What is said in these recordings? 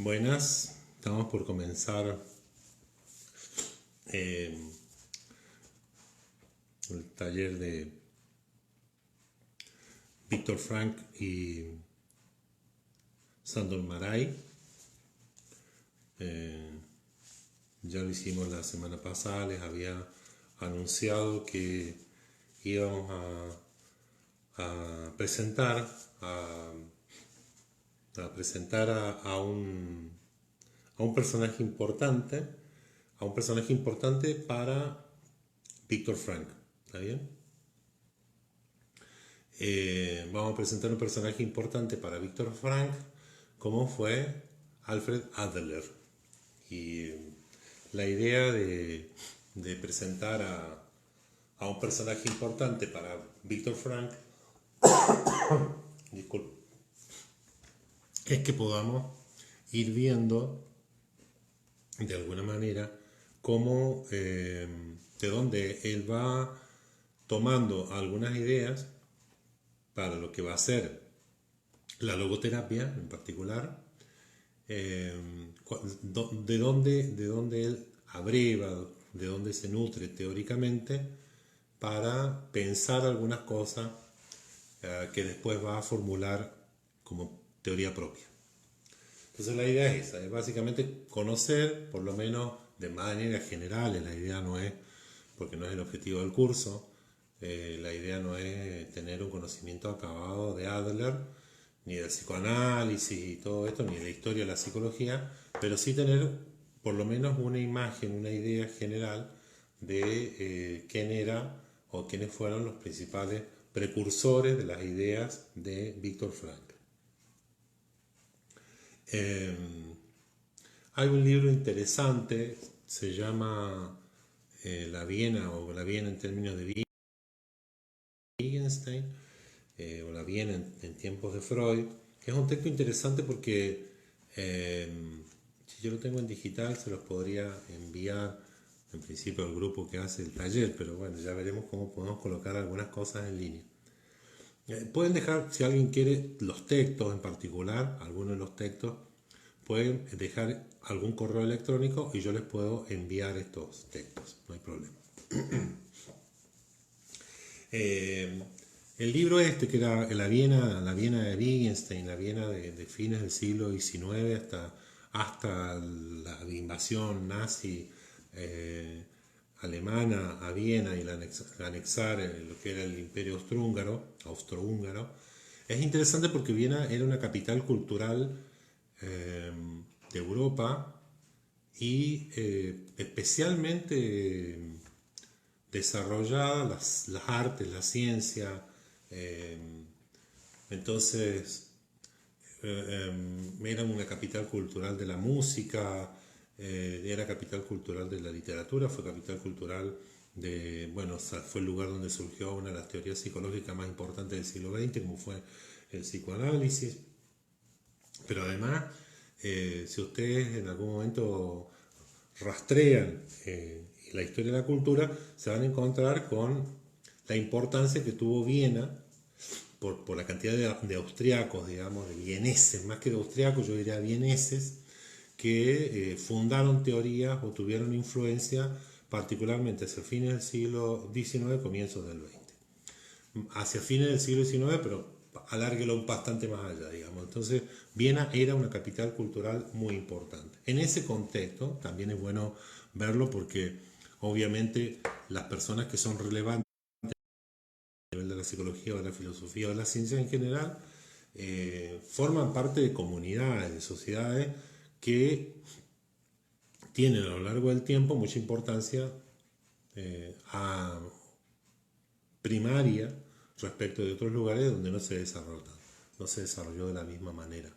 Buenas, estamos por comenzar el taller de Víctor Frank y Sándor Márai. Ya lo hicimos la semana pasada, les había anunciado que íbamos a presentar a un personaje importante, para Víctor Frank, ¿está bien? Vamos a presentar un personaje importante para Víctor Frank, como fue Alfred Adler. Y la idea de presentar a un personaje importante para Víctor Frank, disculpe, es que podamos ir viendo de alguna manera cómo, de dónde él va tomando algunas ideas para lo que va a ser la logoterapia en particular, de dónde él abreva, de dónde se nutre teóricamente para pensar algunas cosas que después va a formular como teoría propia. Entonces la idea es esa, es básicamente conocer, por lo menos de manera general. La idea no es, porque no es el objetivo del curso, la idea no es tener un conocimiento acabado de Adler, ni del psicoanálisis y todo esto, ni de la historia de la psicología, pero sí tener por lo menos una imagen, una idea general de quién era o quiénes fueron los principales precursores de las ideas de Víctor Frank. Hay un libro interesante, se llama La Viena, o La Viena en términos de Wittgenstein, o La Viena en tiempos de Freud, que es un texto interesante porque si yo lo tengo en digital se los podría enviar en principio al grupo que hace el taller, pero bueno, ya veremos cómo podemos colocar algunas cosas en línea. Pueden dejar, si alguien quiere, los textos en particular, algunos de los textos, pueden dejar algún correo electrónico y yo les puedo enviar estos textos, no hay problema. El libro este, que era la Viena de Wittgenstein, la Viena de fines del siglo XIX hasta la invasión nazi alemana a Viena y la anexar lo que era el imperio austrohúngaro, es interesante porque Viena era una capital cultural de Europa y especialmente desarrollada las artes, la ciencia. Entonces era una capital cultural de la música, era capital cultural de la literatura, fue capital cultural de, bueno, fue el lugar donde surgió una de las teorías psicológicas más importantes del siglo XX, como fue el psicoanálisis. Pero además, si ustedes en algún momento rastrean la historia de la cultura, se van a encontrar con la importancia que tuvo Viena por la cantidad de austriacos, digamos, de vieneses, más que de austriacos, yo diría vieneses, que fundaron teorías o tuvieron influencia particularmente hacia fines del siglo XIX, comienzos del XX. Hacia fines del siglo XIX, pero alárguelo bastante más allá, digamos. Entonces, Viena era una capital cultural muy importante. En ese contexto, también es bueno verlo porque, obviamente, las personas que son relevantes a nivel de la psicología o de la filosofía o de la ciencia en general, forman parte de comunidades, de sociedades que tienen a lo largo del tiempo mucha importancia primaria respecto de otros lugares donde no se desarrolló de la misma manera.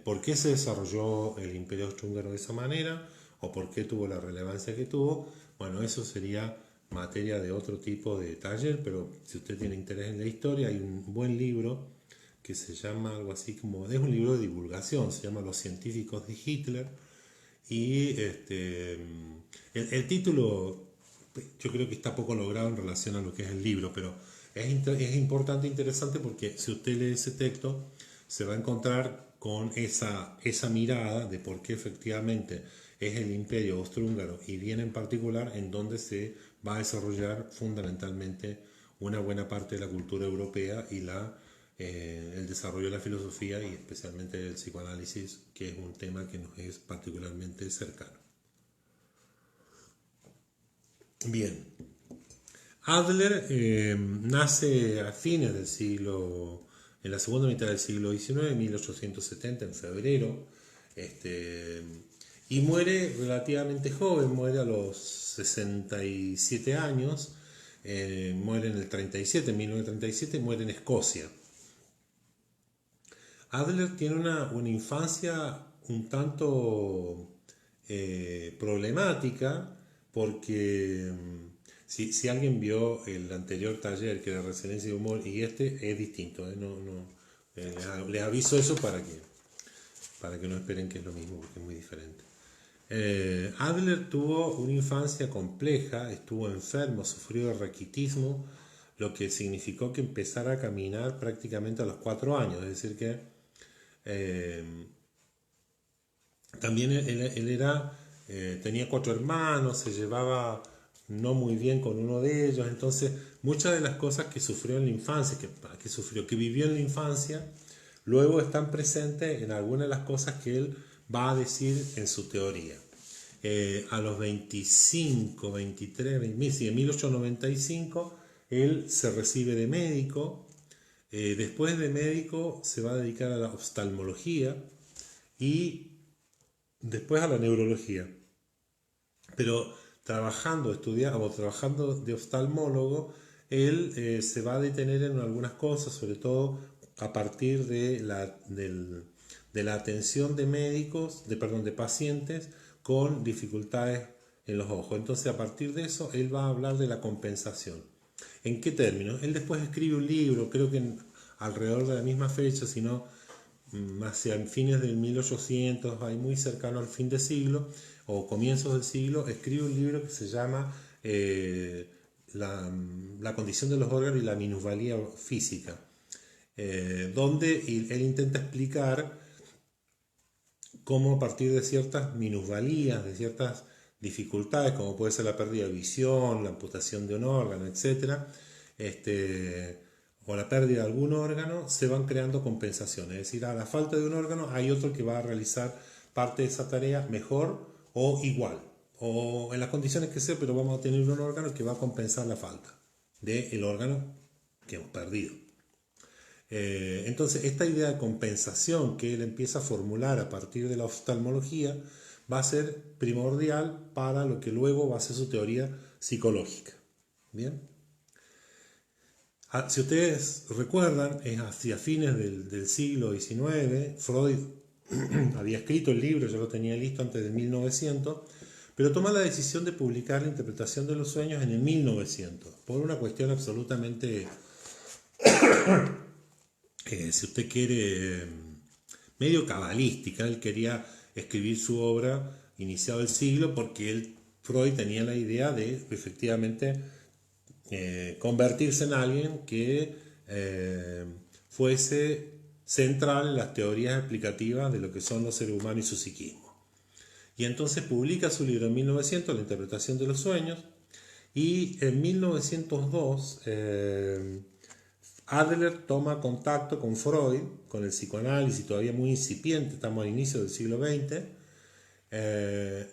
¿Por qué se desarrolló el imperio austrohúngaro de esa manera? ¿O por qué tuvo la relevancia que tuvo? Bueno, eso sería materia de otro tipo de taller, pero si usted tiene interés en la historia, hay un buen libro que se llama algo así como, es un libro de divulgación, se llama Los científicos de Hitler, y el título yo creo que está poco logrado en relación a lo que es el libro, pero es importante e interesante porque si usted lee ese texto se va a encontrar con esa mirada de por qué efectivamente es el imperio austrohúngaro y viene en particular en donde se va a desarrollar fundamentalmente una buena parte de la cultura europea y el desarrollo de la filosofía y especialmente el psicoanálisis, que es un tema que nos es particularmente cercano. Bien, Adler nace a fines del siglo, en la segunda mitad del siglo XIX, 1870, en febrero, y muere relativamente joven, muere a los 67 años, muere en el 37, en 1937, muere en Escocia. Adler tiene una infancia un tanto problemática porque si alguien vio el anterior taller que era Resiliencia y Humor y este es distinto, les aviso eso para que no esperen que es lo mismo porque es muy diferente. Adler tuvo una infancia compleja, estuvo enfermo, sufrió de raquitismo, lo que significó que empezara a caminar prácticamente a los 4 años, es decir que también tenía 4 hermanos, se llevaba no muy bien con uno de ellos, entonces muchas de las cosas que sufrió en la infancia, que vivió en la infancia, luego están presentes en algunas de las cosas que él va a decir en su teoría. A los 25, 23, 20, sí, en 1895 él se recibe de médico. Después de médico se va a dedicar a la oftalmología y después a la neurología. Pero trabajando de oftalmólogo, él se va a detener en algunas cosas, sobre todo a partir de la atención de de pacientes con dificultades en los ojos. Entonces, a partir de eso, él va a hablar de la compensación. ¿En qué términos? Él después escribe un libro, creo que alrededor de la misma fecha, sino hacia fines del 1800, ahí muy cercano al fin de siglo, o comienzos del siglo, escribe un libro que se llama la condición de los órganos y la minusvalía física, donde él intenta explicar cómo a partir de ciertas minusvalías, de ciertas dificultades, como puede ser la pérdida de visión, la amputación de un órgano, etc., o la pérdida de algún órgano, se van creando compensaciones. Es decir, a la falta de un órgano hay otro que va a realizar parte de esa tarea mejor o igual, o en las condiciones que sea, pero vamos a tener un órgano que va a compensar la falta del órgano que hemos perdido. Entonces, esta idea de compensación que él empieza a formular a partir de la oftalmología va a ser primordial para lo que luego va a ser su teoría psicológica. Bien. Si ustedes recuerdan, es hacia fines del siglo XIX, Freud había escrito el libro, yo lo tenía listo antes de 1900, pero toma la decisión de publicar la interpretación de los sueños en el 1900, por una cuestión absolutamente, si usted quiere, medio cabalística. Él quería escribir su obra iniciado el siglo porque Freud tenía la idea de efectivamente convertirse en alguien que fuese central en las teorías explicativas de lo que son los seres humanos y su psiquismo. Y entonces publica su libro en 1900, La interpretación de los sueños, y en 1902 Adler toma contacto con Freud, con el psicoanálisis todavía muy incipiente, estamos al inicio del siglo XX,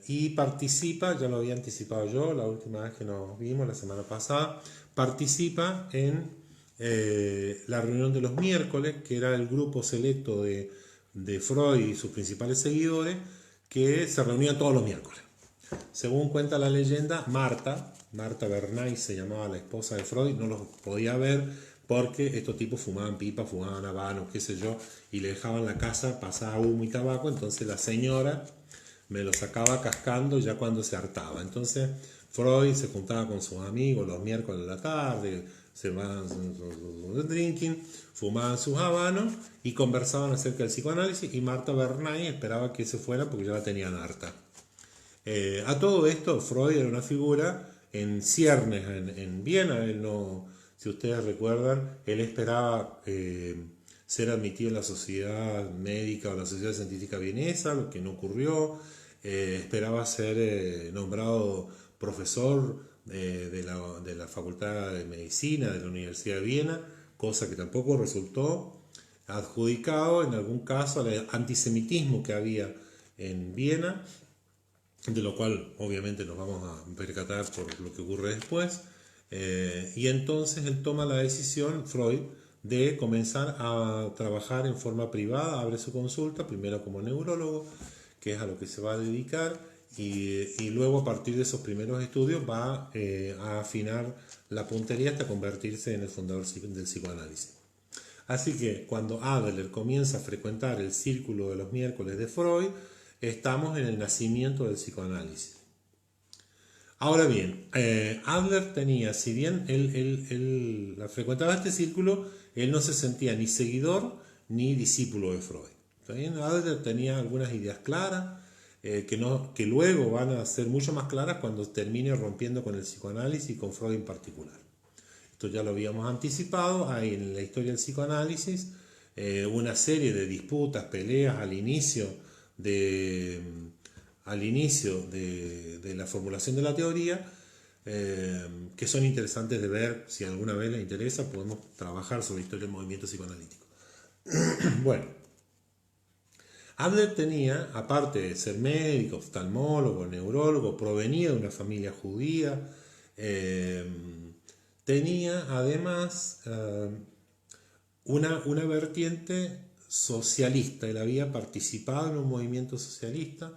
y participa, ya lo había anticipado yo la última vez que nos vimos, la semana pasada, participa en la reunión de los miércoles, que era el grupo selecto de Freud y sus principales seguidores, que se reunían todos los miércoles. Según cuenta la leyenda, Marta Bernay se llamaba la esposa de Freud, no los podía ver porque estos tipos fumaban pipa, fumaban habano, qué sé yo, y le dejaban la casa, pasaba humo y tabaco, entonces la señora me lo sacaba cascando ya cuando se hartaba. Entonces Freud se juntaba con sus amigos los miércoles de la tarde, se van drinking, fumaban sus habanos y conversaban acerca del psicoanálisis, y Marta Bernay esperaba que se fuera porque ya la tenían harta. A todo esto, Freud era una figura en ciernes en Viena. Él no, si ustedes recuerdan, él esperaba ser admitido en la sociedad médica o la sociedad científica vienesa, lo que no ocurrió. Esperaba ser nombrado profesor de la Facultad de Medicina de la Universidad de Viena, cosa que tampoco resultó, adjudicado en algún caso al antisemitismo que había en Viena, de lo cual obviamente nos vamos a percatar por lo que ocurre después. Y entonces él toma la decisión, Freud, de comenzar a trabajar en forma privada, abre su consulta, primero como neurólogo, que es a lo que se va a dedicar, y luego a partir de esos primeros estudios va a afinar la puntería hasta convertirse en el fundador del psicoanálisis. Así que cuando Adler comienza a frecuentar el círculo de los miércoles de Freud, estamos en el nacimiento del psicoanálisis. Ahora bien, Adler tenía, si bien él frecuentaba este círculo, él no se sentía ni seguidor ni discípulo de Freud. ¿Bien? Adler tenía algunas ideas claras, que luego van a ser mucho más claras cuando termine rompiendo con el psicoanálisis y con Freud en particular. Esto ya lo habíamos anticipado, hay en la historia del psicoanálisis una serie de disputas, peleas al inicio de la formulación de la teoría, que son interesantes de ver. Si alguna vez les interesa, podemos trabajar sobre la historia del movimiento psicoanalítico. Bueno, Adler tenía, aparte de ser médico, oftalmólogo, neurólogo, provenía de una familia judía, tenía además una vertiente socialista. Él había participado en un movimiento socialista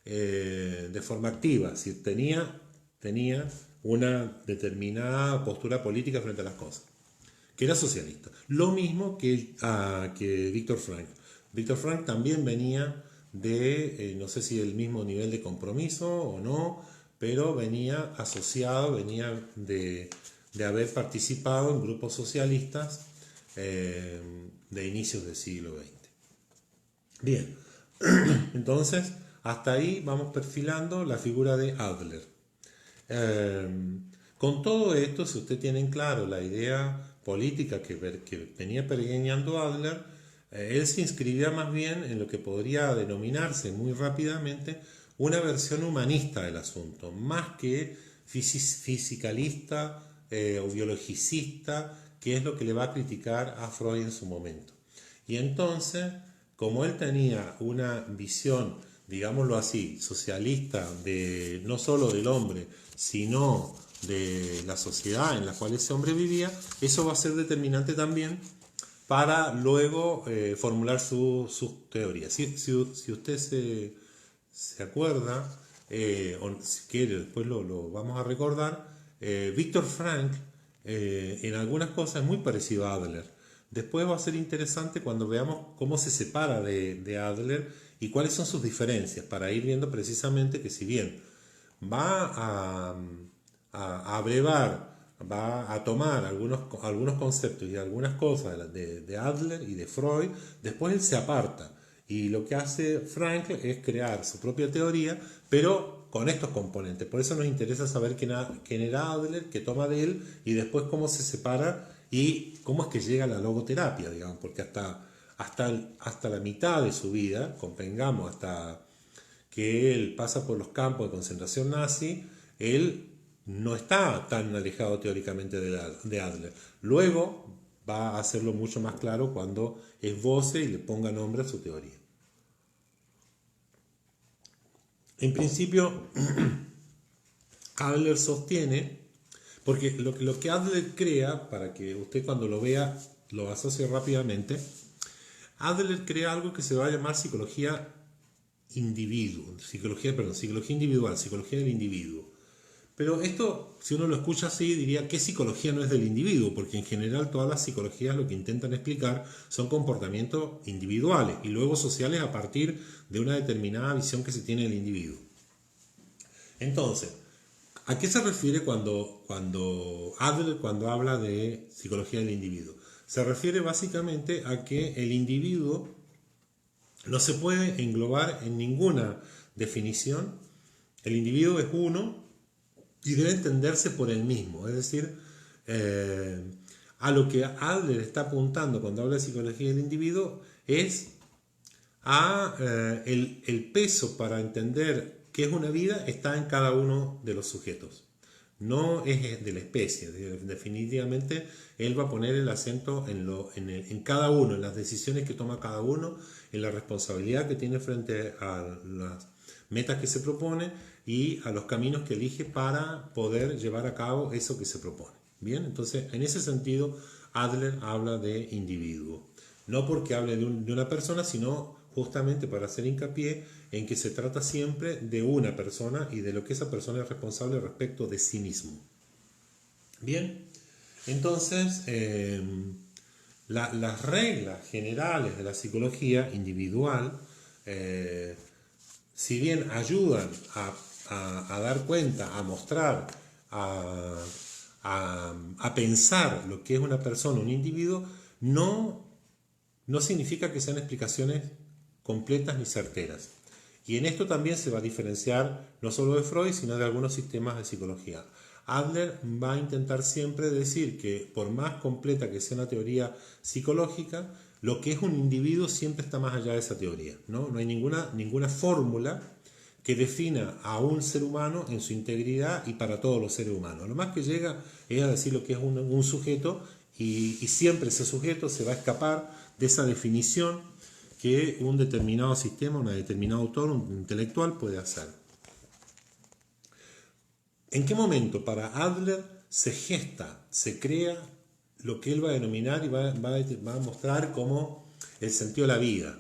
de forma activa, es decir, tenía una determinada postura política frente a las cosas, que era socialista. Lo mismo que Víctor Frank. Víctor Frank también venía de, no sé si del mismo nivel de compromiso o no, pero venía asociado, venía de haber participado en grupos socialistas de inicios del siglo XX. Bien, entonces hasta ahí vamos perfilando la figura de Adler. Con todo esto, si usted tiene en claro la idea política que venía peregrinando Adler, él se inscribía más bien en lo que podría denominarse muy rápidamente una versión humanista del asunto, más que fisicalista o biologicista, que es lo que le va a criticar a Freud en su momento. Y entonces, como él tenía una visión, digámoslo así, socialista, de no solo del hombre, sino de la sociedad en la cual ese hombre vivía, eso va a ser determinante también para luego formular sus teorías. Si usted se acuerda, o si quiere, después lo vamos a recordar, Víctor Frank en algunas cosas es muy parecido a Adler. Después va a ser interesante cuando veamos cómo se separa de Adler y cuáles son sus diferencias, para ir viendo precisamente que si bien va a abrevar, va a tomar algunos conceptos y algunas cosas de Adler y de Freud, después él se aparta. Y lo que hace Frank es crear su propia teoría, pero con estos componentes. Por eso nos interesa saber quién era Adler, qué toma de él, y después cómo se separa y cómo es que llega a la logoterapia, digamos, porque hasta la mitad de su vida, convengamos, hasta que él pasa por los campos de concentración nazi, él no está tan alejado teóricamente de Adler. Luego va a hacerlo mucho más claro cuando esboce y le ponga nombre a su teoría. En principio, Adler sostiene, porque lo que Adler crea, para que usted cuando lo vea lo asocie rápidamente, Adler crea algo que se va a llamar psicología individual, psicología individual, psicología del individuo. Pero esto, si uno lo escucha así, diría, ¿qué psicología no es del individuo? Porque en general todas las psicologías lo que intentan explicar son comportamientos individuales y luego sociales a partir de una determinada visión que se tiene del individuo. Entonces, ¿a qué se refiere cuando Adler habla de psicología del individuo? Se refiere básicamente a que el individuo no se puede englobar en ninguna definición. El individuo es uno y debe entenderse por él mismo. Es decir, a lo que Adler está apuntando cuando habla de psicología del individuo es a el peso para entender qué es una vida está en cada uno de los sujetos. No es de la especie. Definitivamente él va a poner el acento en cada uno, en las decisiones que toma cada uno, en la responsabilidad que tiene frente a las metas que se propone y a los caminos que elige para poder llevar a cabo eso que se propone. Bien, entonces en ese sentido Adler habla de individuo. No porque hable de una persona, sino justamente para hacer hincapié en que se trata siempre de una persona y de lo que esa persona es responsable respecto de sí mismo. Bien, entonces las reglas generales de la psicología individual, si bien ayudan a dar cuenta, a mostrar, a pensar lo que es una persona, un individuo, no significa que sean explicaciones completas ni certeras. Y en esto también se va a diferenciar no solo de Freud, sino de algunos sistemas de psicología. Adler va a intentar siempre decir que por más completa que sea una teoría psicológica, lo que es un individuo siempre está más allá de esa teoría. No hay ninguna fórmula que defina a un ser humano en su integridad y para todos los seres humanos. Lo más que llega es a decir lo que es un sujeto y siempre ese sujeto se va a escapar de esa definición que un determinado sistema, un determinado autor, un intelectual puede hacer. ¿En qué momento para Adler se gesta, se crea lo que él va a denominar y va a mostrar como el sentido de la vida?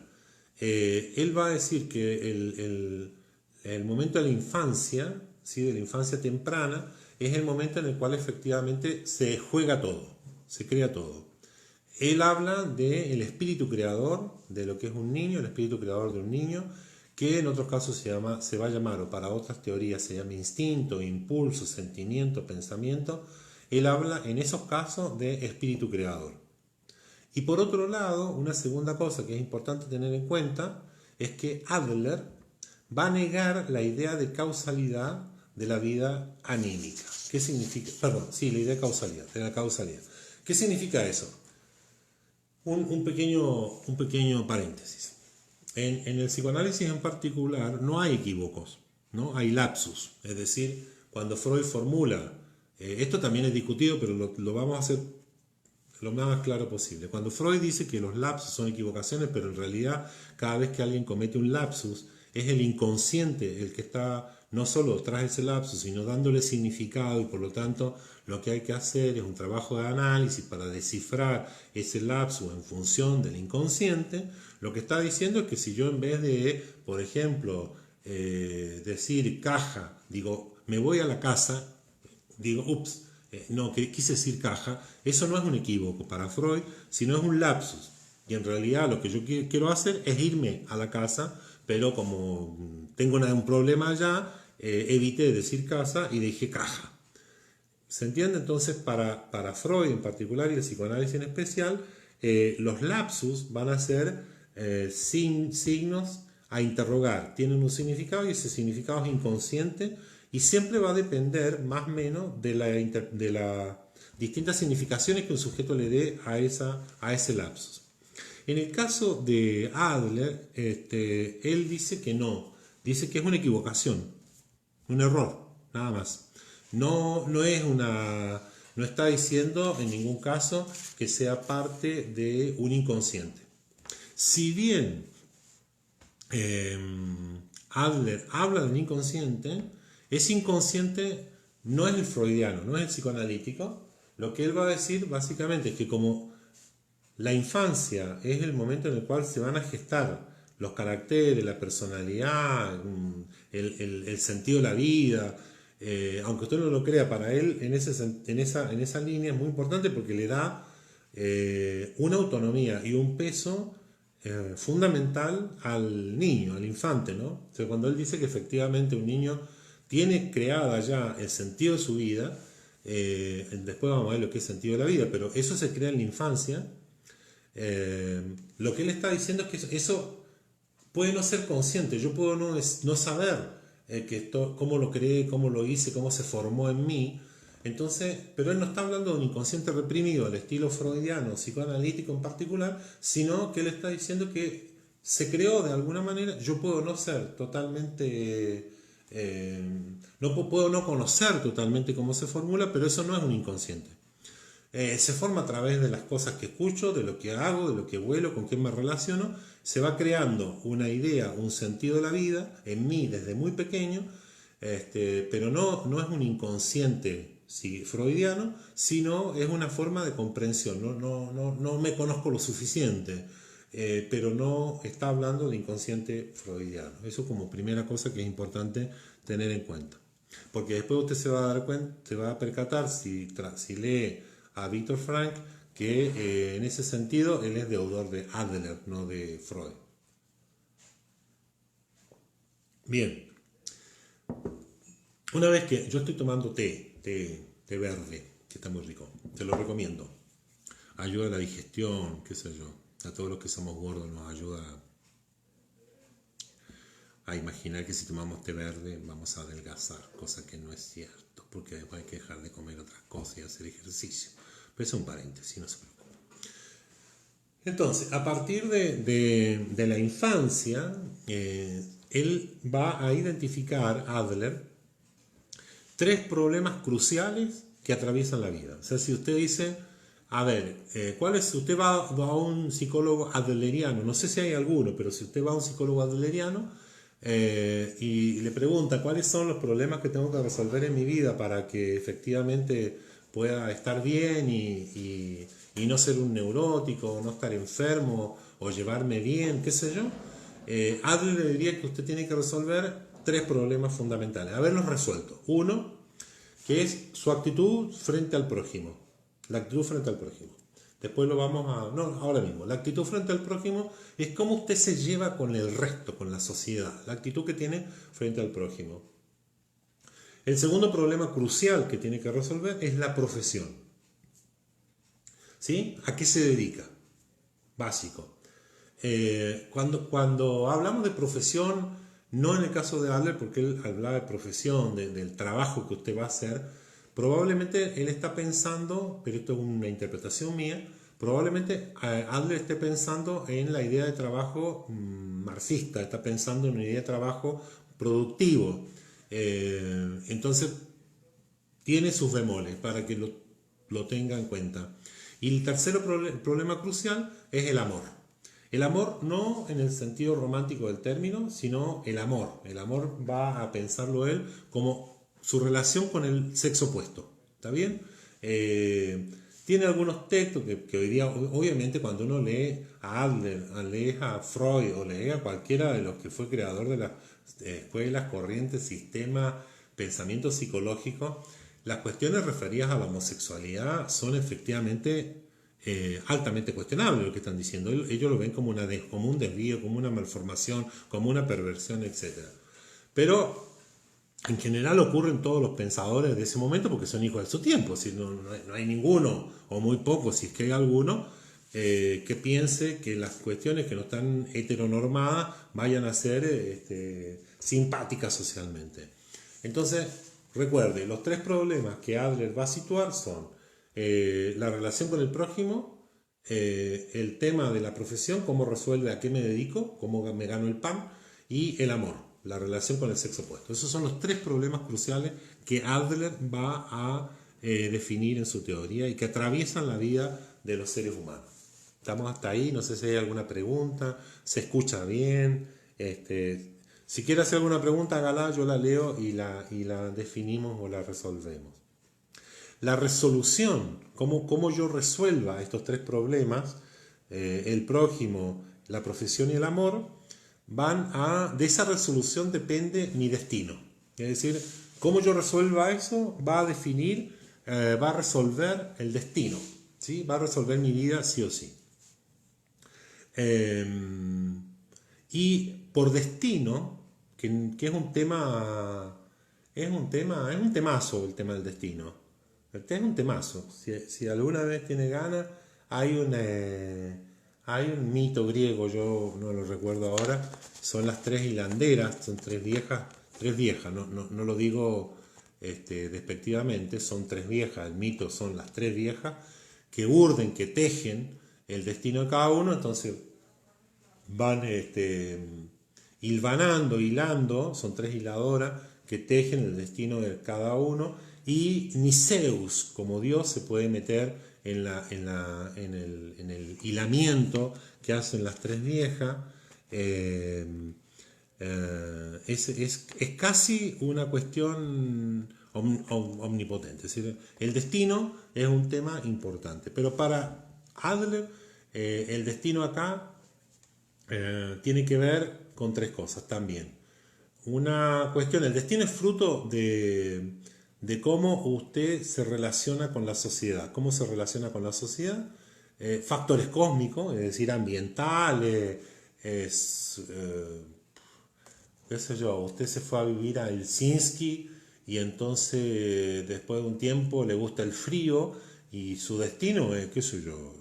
Él va a decir que el momento de la infancia, ¿sí? De la infancia temprana, es el momento en el cual efectivamente se juega todo, se crea todo. Él habla del espíritu creador, de lo que es un niño, el espíritu creador de un niño, que en otros casos se va a llamar, o para otras teorías se llama instinto, impulso, sentimiento, pensamiento. Él habla en esos casos de espíritu creador. Y por otro lado, una segunda cosa que es importante tener en cuenta es que Adler va a negar la idea de causalidad de la vida anímica. ¿Qué significa? Perdón, sí, la idea de causalidad, de la causalidad. ¿Qué significa eso? Un pequeño paréntesis. En el psicoanálisis en particular no hay equívocos, ¿no? Hay lapsus. Es decir, cuando Freud formula, esto también es discutido, pero lo vamos a hacer lo más claro posible. Cuando Freud dice que los lapsus son equivocaciones, pero en realidad cada vez que alguien comete un lapsus, es el inconsciente el que está no solo tras ese lapsus, sino dándole significado y por lo tanto lo que hay que hacer es un trabajo de análisis para descifrar ese lapsus en función del inconsciente. Lo que está diciendo es que si yo en vez de, por ejemplo, decir caja, digo me voy a la casa, digo ups, no, que quise decir caja, eso no es un equívoco para Freud, sino es un lapsus. Y en realidad lo que yo quiero hacer es irme a la casa, pero como tengo un problema allá, evité decir casa y dije caja. ¿Se entiende? Entonces, para Freud en particular y el psicoanálisis en especial, los lapsus van a ser signos a interrogar. Tienen un significado y ese significado es inconsciente y siempre va a depender más o menos de las distintas significaciones que un sujeto le dé a ese lapsus. En el caso de Adler, él dice que no, dice que es una equivocación, un error, nada más. No está diciendo en ningún caso que sea parte de un inconsciente. Si bien Adler habla del inconsciente, ese inconsciente no es el freudiano, no es el psicoanalítico. Lo que él va a decir básicamente es que como la infancia es el momento en el cual se van a gestar los caracteres, la personalidad, el sentido de la vida, aunque usted no lo crea, para él en esa línea es muy importante porque le da una autonomía y un peso fundamental al niño, al infante, ¿no? O sea, cuando él dice que efectivamente un niño tiene creada ya el sentido de su vida, después vamos a ver lo que es el sentido de la vida, pero eso se crea en la infancia. Lo que él está diciendo es que eso puede no ser consciente, yo puedo no saber cómo lo creé, cómo lo hice, cómo se formó en mí, Entonces, pero él no está hablando de un inconsciente reprimido al estilo freudiano, psicoanalítico en particular, sino que él está diciendo que se creó de alguna manera. Yo puedo no ser totalmente, puedo no conocer totalmente cómo se formula, pero eso no es un inconsciente. Se forma a través de las cosas que escucho, de lo que hago, de lo que vuelo, con quién me relaciono. Se va creando una idea, un sentido de la vida en mí desde muy pequeño, pero no es un inconsciente freudiano, sino es una forma de comprensión. No me conozco lo suficiente, pero no está hablando de inconsciente freudiano. Eso como primera cosa que es importante tener en cuenta. Porque después usted se va a dar cuenta, se va a percatar si lee a Viktor Frankl que en ese sentido él es deudor de Adler, no de Freud. Bien, una vez que yo estoy tomando té verde, que está muy rico, te lo recomiendo. Ayuda a la digestión, qué sé yo. A todos los que somos gordos nos ayuda a imaginar que si tomamos té verde vamos a adelgazar, cosa que no es cierto, porque después hay que dejar de comer otras cosas y hacer ejercicio. Pero es un paréntesis, no se preocupe. Entonces, a partir de la infancia, él va a identificar, Adler, 3 problemas cruciales que atraviesan la vida. O sea, si usted dice, a ver, usted va a un psicólogo adleriano, no sé si hay alguno, pero si usted va a un psicólogo adleriano y le pregunta cuáles son los problemas que tengo que resolver en mi vida para que efectivamente pueda estar bien y no ser un neurótico, no estar enfermo o llevarme bien, qué sé yo, Adler le diría que usted tiene que resolver 3 problemas fundamentales, haberlos resuelto. Uno, que es su actitud frente al prójimo, la actitud frente al prójimo. Después lo vamos a... No, ahora mismo. La actitud frente al prójimo es cómo usted se lleva con el resto, con la sociedad. La actitud que tiene frente al prójimo. El segundo problema crucial que tiene que resolver es la profesión. ¿Sí? ¿A qué se dedica? Básico. Cuando hablamos de profesión, no en el caso de Adler, porque él hablaba de profesión, del trabajo que usted va a hacer, probablemente él está pensando, pero esto es una interpretación mía, probablemente Adler esté pensando en la idea de trabajo marxista, está pensando en una idea de trabajo productivo. Entonces, tiene sus bemoles para que lo tenga en cuenta. Y el tercer problema crucial es el amor. El amor no en el sentido romántico del término, sino el amor. El amor va a pensarlo él como su relación con el sexo opuesto. ¿Está bien? Tiene algunos textos que hoy día, obviamente, cuando uno lee a Adler, lee a Freud o lee a cualquiera de los que fue creador de las escuelas, corrientes, sistemas, pensamiento psicológico, las cuestiones referidas a la homosexualidad son efectivamente altamente cuestionables lo que están diciendo. Ellos lo ven como un desvío, como una malformación, como una perversión, etc. Pero en general ocurren todos los pensadores de ese momento porque son hijos de su tiempo. Si no hay ninguno, o muy pocos, si es que hay alguno, que piense que las cuestiones que no están heteronormadas vayan a ser simpáticas socialmente. Entonces, recuerde, los 3 problemas que Adler va a situar son la relación con el prójimo, el tema de la profesión, cómo resuelve, a qué me dedico, cómo me gano el pan, y el amor, la relación con el sexo opuesto. Esos son los 3 problemas cruciales que Adler va a definir en su teoría y que atraviesan la vida de los seres humanos. Estamos hasta ahí, no sé si hay alguna pregunta, se escucha bien. Si quiere hacer alguna pregunta, hágala, yo la leo y la definimos o la resolvemos. La resolución, cómo yo resuelva estos 3 problemas, el prójimo, la profesión y el amor, de esa resolución depende mi destino. Es decir, cómo yo resuelva eso va a definir, va a resolver el destino, ¿sí? Va a resolver mi vida sí o sí. Y por destino, que es un tema, es un temazo el tema del destino. Es un temazo. Si alguna vez tiene ganas, hay un mito griego, yo no lo recuerdo ahora, son las 3 hilanderas, son 3 viejas, no lo digo despectivamente, son tres viejas, el mito son las tres viejas, que urden, que tejen el destino de cada uno, entonces van hilvanando, hilando, son tres hiladoras que tejen el destino de cada uno, y ni Zeus como Dios se puede meter en el hilamiento que hacen las tres viejas. Es casi una cuestión omnipotente. Es decir, el destino es un tema importante, pero para Adler el destino acá tiene que ver con tres cosas también. Una cuestión, el destino es fruto de cómo usted se relaciona con la sociedad. ¿Cómo se relaciona con la sociedad? Factores cósmicos, es decir, ambientales, qué sé yo, usted se fue a vivir a Helsinki y entonces después de un tiempo le gusta el frío y su destino es, qué sé yo,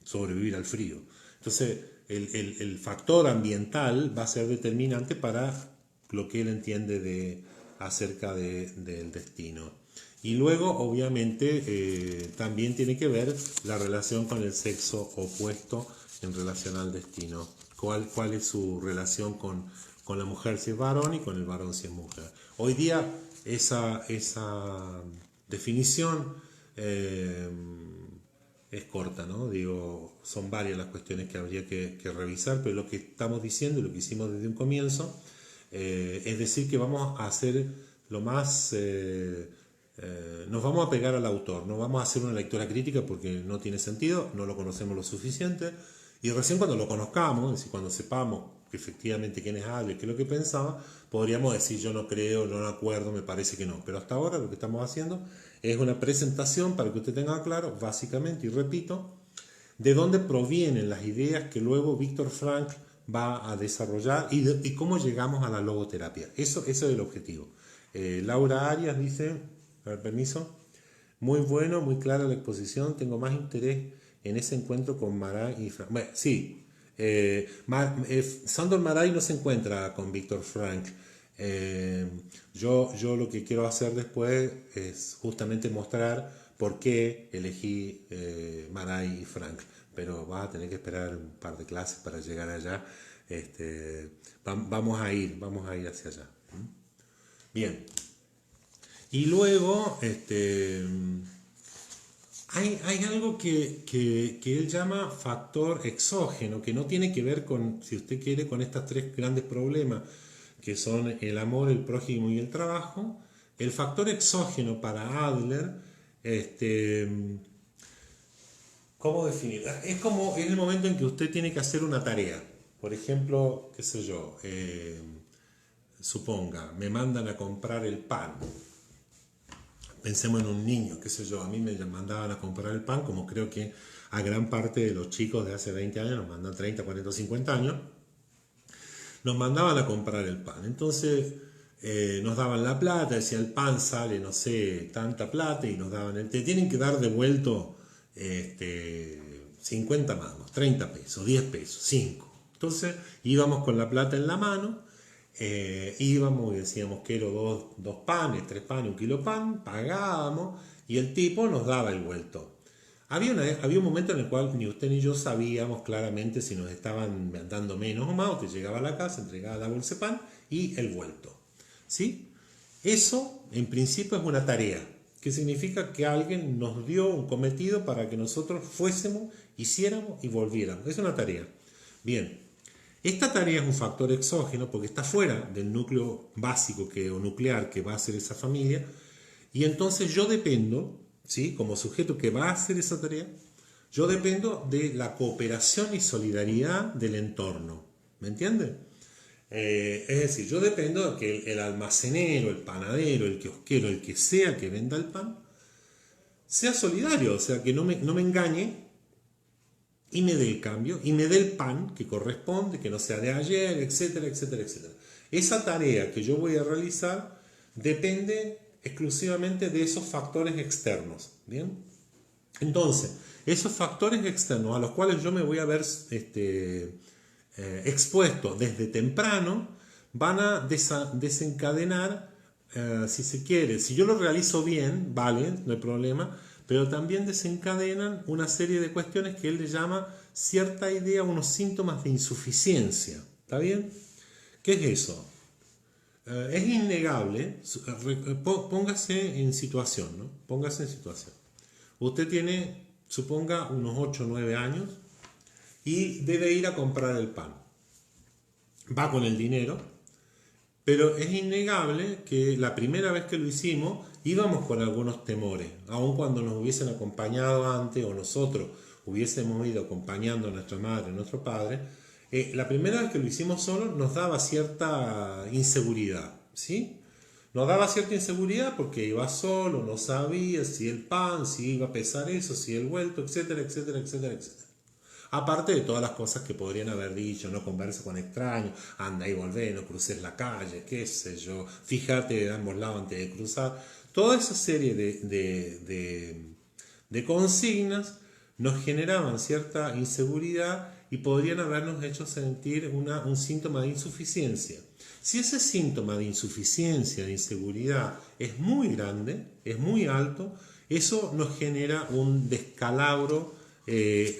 sobrevivir al frío. Entonces el factor ambiental va a ser determinante para lo que él entiende acerca del destino. Y luego, obviamente, también tiene que ver la relación con el sexo opuesto en relación al destino. ¿Cuál es su relación con la mujer si es varón y con el varón si es mujer? Hoy día esa definición es corta, ¿no? Digo, son varias las cuestiones que habría que revisar, pero lo que estamos diciendo y lo que hicimos desde un comienzo es decir que vamos a hacer lo más... nos vamos a pegar al autor, no vamos a hacer una lectura crítica porque no tiene sentido, no lo conocemos lo suficiente, y recién cuando lo conozcamos, es decir, cuando sepamos que efectivamente quién es Adler, qué es lo que pensaba, podríamos decir yo no creo, no me acuerdo, me parece que no. Pero hasta ahora lo que estamos haciendo es una presentación para que usted tenga claro, básicamente, y repito, de dónde provienen las ideas que luego Viktor Frankl va a desarrollar y cómo llegamos a la logoterapia. Eso es el objetivo. Laura Arias dice, a ver, permiso, muy bueno, muy clara la exposición, tengo más interés en ese encuentro con Maray y Frankl. Bueno, sí, Sándor Márai no se encuentra con Viktor Frankl. Yo lo que quiero hacer después es justamente mostrar por qué elegí Márai y Frankl, pero vas a tener que esperar un par de clases para llegar allá. Vamos a ir hacia allá. Bien. Y luego hay algo que él llama factor exógeno, que no tiene que ver con, si usted quiere, con estos tres grandes problemas, que son el amor, el prójimo y el trabajo. El factor exógeno para Adler, ¿cómo definir? Es el momento en que usted tiene que hacer una tarea. Por ejemplo, qué sé yo, suponga, me mandan a comprar el pan. Pensemos en un niño, qué sé yo, a mí me mandaban a comprar el pan, como creo que a gran parte de los chicos de hace 20 años, nos mandan 30, 40, 50 años, nos mandaban a comprar el pan. Entonces nos daban la plata, decía el pan sale, no sé, tanta plata, y nos daban, te tienen que dar devuelto 50 mangos, 30 pesos, 10 pesos, 5. Entonces íbamos con la plata en la mano, íbamos y decíamos quiero dos panes, 3 panes, 1 kilo de pan, pagábamos y el tipo nos daba el vuelto. Había un momento en el cual ni usted ni yo sabíamos claramente si nos estaban dando menos o más. Usted llegaba a la casa, entregaba la bolsa de pan y el vuelto, ¿sí? Eso en principio es una tarea, que significa que alguien nos dio un cometido para que nosotros fuésemos, hiciéramos y volviéramos. Es una tarea. Bien. Esta tarea es un factor exógeno porque está fuera del núcleo básico o nuclear que va a hacer esa familia, y entonces yo dependo, ¿sí? Como sujeto que va a hacer esa tarea, yo dependo de la cooperación y solidaridad del entorno. ¿Me entiende? Es decir, yo dependo de que el almacenero, el panadero, el kiosquero, el que sea que venda el pan, sea solidario, o sea, que no me engañe y me dé el cambio, y me dé el pan que corresponde, que no sea de ayer, etcétera, etcétera, etcétera. Esa tarea que yo voy a realizar depende exclusivamente de esos factores externos, ¿bien? Entonces, esos factores externos a los cuales yo me voy a ver expuesto desde temprano van a desencadenar si se quiere, si yo lo realizo bien, vale, no hay problema, pero también desencadenan una serie de cuestiones que él le llama cierta idea, unos síntomas de insuficiencia. ¿Está bien? ¿Qué es eso? Es innegable, póngase en situación, ¿no? Póngase en situación. Usted tiene, suponga, unos 8 o 9 años y debe ir a comprar el pan. Va con el dinero, pero es innegable que la primera vez que lo hicimos íbamos con algunos temores, aun cuando nos hubiesen acompañado antes o nosotros hubiésemos ido acompañando a nuestra madre, a nuestro padre. La primera vez que lo hicimos solo nos daba cierta inseguridad, ¿sí? Nos daba cierta inseguridad porque iba solo, no sabía si el pan, si iba a pesar eso, si el vuelto, etcétera, etcétera, etcétera, etcétera. Aparte de todas las cosas que podrían haber dicho, no conversa con extraños, anda y volvé, no cruces la calle, qué sé yo, fíjate de ambos lados antes de cruzar. Toda esa serie de consignas nos generaban cierta inseguridad y podrían habernos hecho sentir un síntoma de insuficiencia. Si ese síntoma de insuficiencia, de inseguridad, es muy grande, es muy alto, eso nos genera un descalabro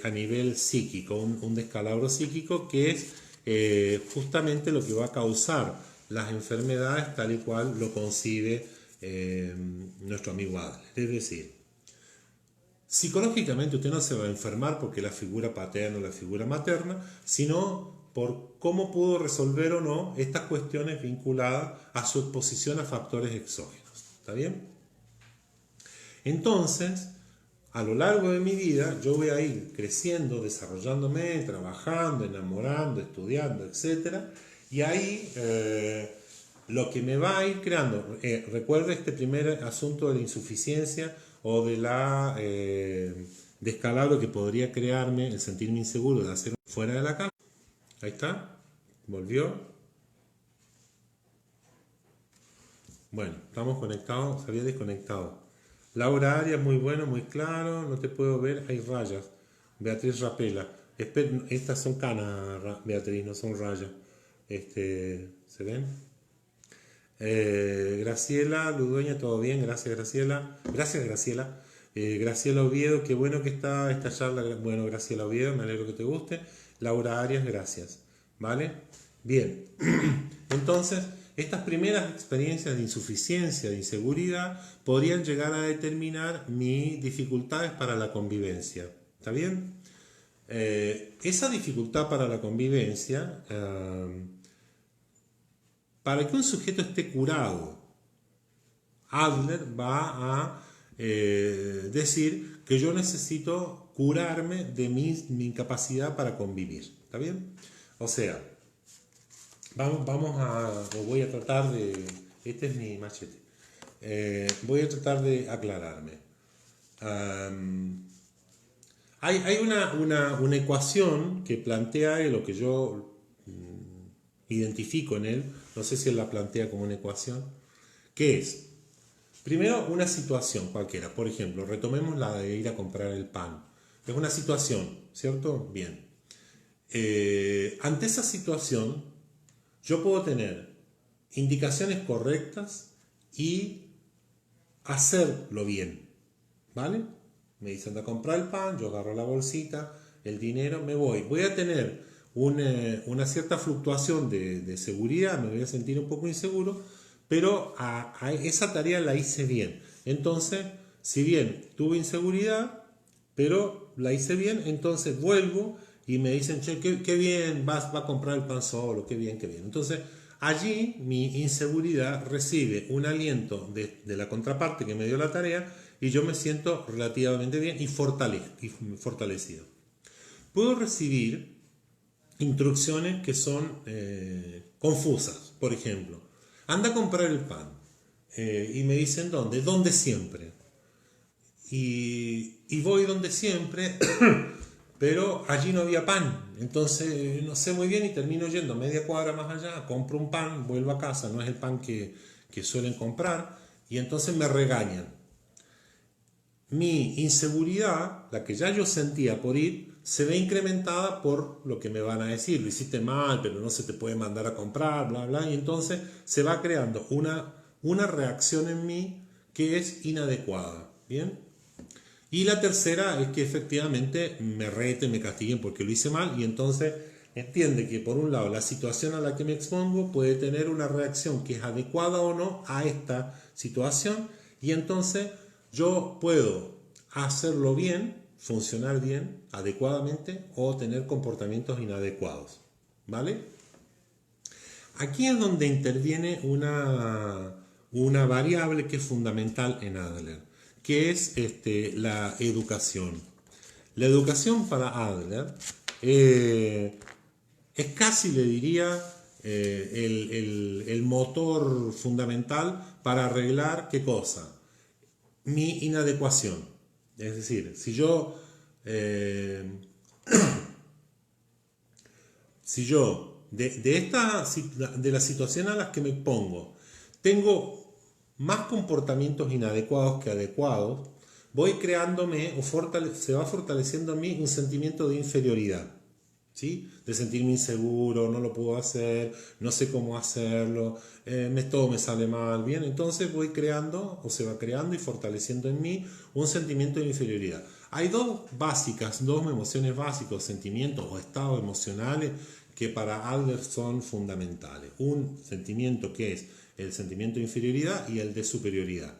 a nivel psíquico, un descalabro psíquico que es justamente lo que va a causar las enfermedades tal y cual lo concibe nuestro amigo Adler. Es decir, psicológicamente usted no se va a enfermar porque la figura paterna o la figura materna, sino por cómo pudo resolver o no estas cuestiones vinculadas a su exposición a factores exógenos. ¿Está bien? Entonces, a lo largo de mi vida, yo voy a ir creciendo, desarrollándome, trabajando, enamorando, estudiando, etc. Y ahí lo que me va a ir creando, recuerda este primer asunto de la insuficiencia o de la descalabro que podría crearme el sentirme inseguro de hacer fuera de la casa. Ahí está, volvió. Bueno, estamos conectados, se había desconectado. Laura Arias, muy bueno, muy claro, no te puedo ver, hay rayas. Beatriz Rapela, estas son canas, Beatriz, no son rayas. ¿Se ven? Graciela Ludueña, todo bien, gracias Graciela. Gracias Graciela. Graciela Oviedo, qué bueno que está esta charla. Bueno, Graciela Oviedo, me alegro que te guste. Laura Arias, gracias. ¿Vale? Bien. Entonces, estas primeras experiencias de insuficiencia, de inseguridad, podrían llegar a determinar mis dificultades para la convivencia. ¿Está bien? Esa dificultad para la convivencia, para que un sujeto esté curado, Adler va a decir que yo necesito curarme de mi incapacidad para convivir. ¿Está bien? O sea, voy a tratar de, este es mi machete, voy a tratar de aclararme. Hay una ecuación que plantea lo que yo identifico en él, no sé si él la plantea como una ecuación, que es, primero, una situación cualquiera. Por ejemplo, retomemos la de ir a comprar el pan. Es una situación, ¿cierto? Bien. Ante esa situación, yo puedo tener indicaciones correctas y hacerlo bien. ¿Vale? Me dicen de comprar el pan, yo agarro la bolsita, el dinero, me voy. Voy a tener una cierta fluctuación de seguridad, me voy a sentir un poco inseguro, pero a esa tarea la hice bien. Entonces, si bien tuve inseguridad, pero la hice bien, entonces vuelvo y me dicen, che, qué bien, va a comprar el pan solo, qué bien, qué bien. Entonces, allí mi inseguridad recibe un aliento de la contraparte que me dio la tarea y yo me siento relativamente bien y fortalecido. Puedo recibir instrucciones que son confusas. Por ejemplo, anda a comprar el pan y me dicen ¿dónde? ¿Dónde siempre? Y voy donde siempre, pero allí no había pan. Entonces no sé muy bien y termino yendo media cuadra más allá, compro un pan, vuelvo a casa, no es el pan que suelen comprar y entonces me regañan. Mi inseguridad, la que ya yo sentía por ir, se ve incrementada por lo que me van a decir. Lo hiciste mal, pero no se te puede mandar a comprar, bla, bla. Y entonces se va creando una una reacción en mí que es inadecuada. ¿Bien? Y la tercera es que efectivamente me reten, me castiguen porque lo hice mal y entonces entiende que por un lado la situación a la que me expongo puede tener una reacción que es adecuada o no a esta situación y entonces yo puedo hacerlo bien, funcionar bien, adecuadamente o tener comportamientos inadecuados. ¿Vale? Aquí es donde interviene una variable que es fundamental en Adler, que es la educación. La educación para Adler es casi, le diría, el motor fundamental para arreglar qué cosa, mi inadecuación. Es decir, si yo de la situación a las que me pongo tengo más comportamientos inadecuados que adecuados, voy creándome se va fortaleciendo en mí un sentimiento de inferioridad, ¿sí? De sentirme inseguro, no lo puedo hacer, no sé cómo hacerlo, todo me sale mal, bien, entonces voy creando o se va creando y fortaleciendo en mí un sentimiento de inferioridad. Hay dos emociones básicas, sentimientos o estados emocionales que para Adler son fundamentales. Un sentimiento que es el sentimiento de inferioridad y el de superioridad.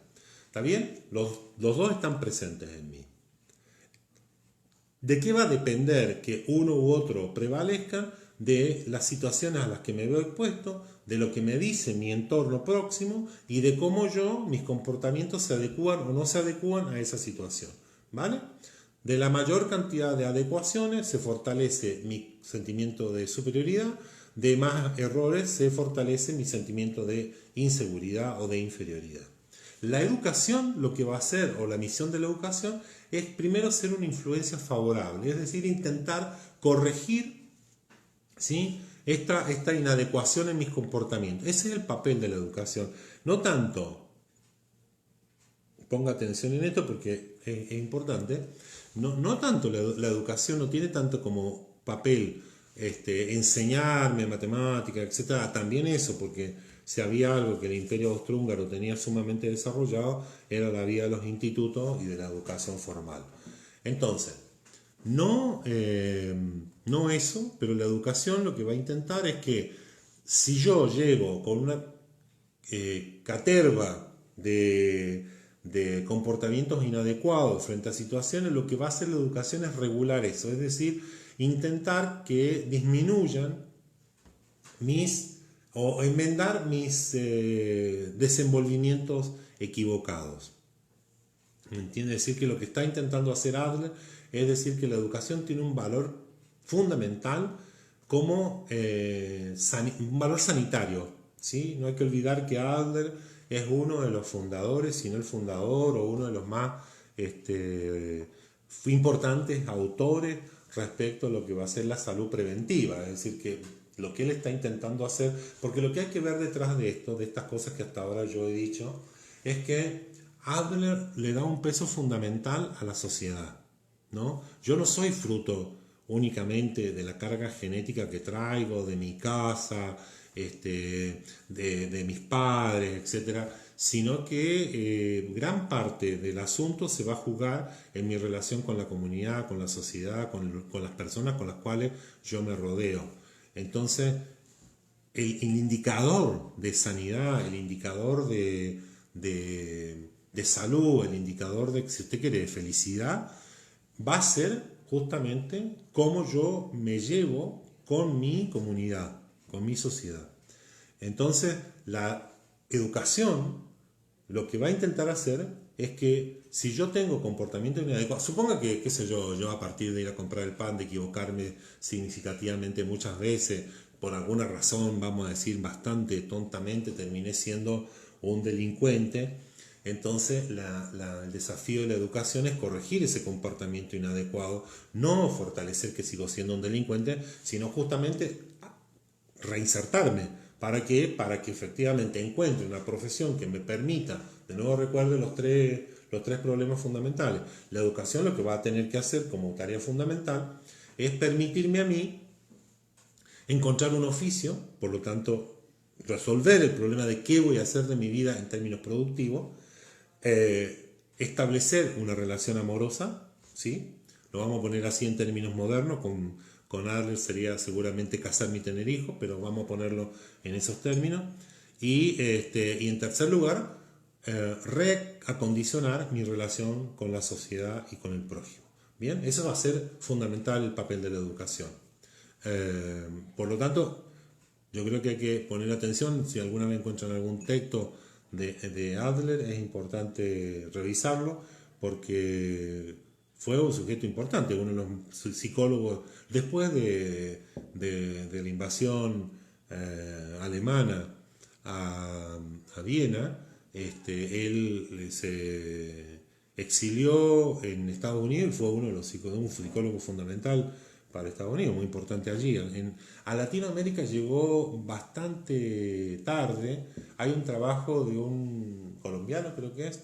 ¿Está bien? Los dos están presentes en mí. ¿De qué va a depender que uno u otro prevalezcan? De las situaciones a las que me veo expuesto, de lo que me dice mi entorno próximo y de cómo mis comportamientos se adecúan o no se adecúan a esa situación. ¿Vale? De la mayor cantidad de adecuaciones se fortalece mi sentimiento de superioridad, de más errores se fortalece mi sentimiento de inseguridad o de inferioridad. La educación lo que va a hacer, o la misión de la educación, es primero ser una influencia favorable, es decir, intentar corregir, ¿sí?, esta inadecuación en mis comportamientos. Ese es el papel de la educación. No tanto, ponga atención en esto porque es importante, no tanto la educación no tiene tanto como papel enseñarme matemáticas, etcétera. También eso, porque si había algo que el Imperio Austrohúngaro tenía sumamente desarrollado, era la vía de los institutos y de la educación formal. Entonces, no eso, pero la educación lo que va a intentar es que si yo llego con una caterva de comportamientos inadecuados frente a situaciones, lo que va a hacer la educación es regular eso, es decir, intentar que disminuyan o enmendar mis desenvolvimientos equivocados. ¿Me entiende? Es decir, que lo que está intentando hacer Adler es decir que la educación tiene un valor fundamental como un valor sanitario, ¿sí? No hay que olvidar que Adler es uno de los fundadores, si no el fundador o uno de los más importantes autores respecto a lo que va a ser la salud preventiva, es decir, que lo que él está intentando hacer, porque lo que hay que ver detrás de esto, de estas cosas que hasta ahora yo he dicho, es que Adler le da un peso fundamental a la sociedad, ¿no? Yo no soy fruto únicamente de la carga genética que traigo, de mi casa, de mis padres, etcétera, sino que gran parte del asunto se va a jugar en mi relación con la comunidad, con la sociedad, con las personas con las cuales yo me rodeo. Entonces, el indicador de sanidad, el indicador de salud, el indicador de, si usted quiere, de felicidad, va a ser justamente cómo yo me llevo con mi comunidad, con mi sociedad. Entonces, la educación lo que va a intentar hacer es que si yo tengo comportamiento inadecuado, suponga que, qué sé yo a partir de ir a comprar el pan, de equivocarme significativamente muchas veces, por alguna razón, vamos a decir bastante tontamente, terminé siendo un delincuente. Entonces el desafío de la educación es corregir ese comportamiento inadecuado, no fortalecer que sigo siendo un delincuente, sino justamente reinsertarme. ¿Para qué? Para que efectivamente encuentre una profesión que me permita, de nuevo recuerden los tres problemas fundamentales. La educación lo que va a tener que hacer como tarea fundamental es permitirme a mí encontrar un oficio, por lo tanto resolver el problema de qué voy a hacer de mi vida en términos productivos, establecer una relación amorosa, ¿sí? Lo vamos a poner así en términos modernos, con Adler sería seguramente casarme y tener hijos, pero vamos a ponerlo en esos términos. Y en tercer lugar, reacondicionar mi relación con la sociedad y con el prójimo. Bien, eso va a ser fundamental el papel de la educación. Por lo tanto, yo creo que hay que poner atención, si alguna vez encuentran algún texto de Adler, es importante revisarlo porque fue un sujeto importante, uno de los psicólogos, después de la invasión alemana a Viena, él se exilió en Estados Unidos y fue uno de los un psicólogo fundamental para Estados Unidos, muy importante allí. A Latinoamérica llegó bastante tarde. Hay un trabajo de un colombiano, creo que es,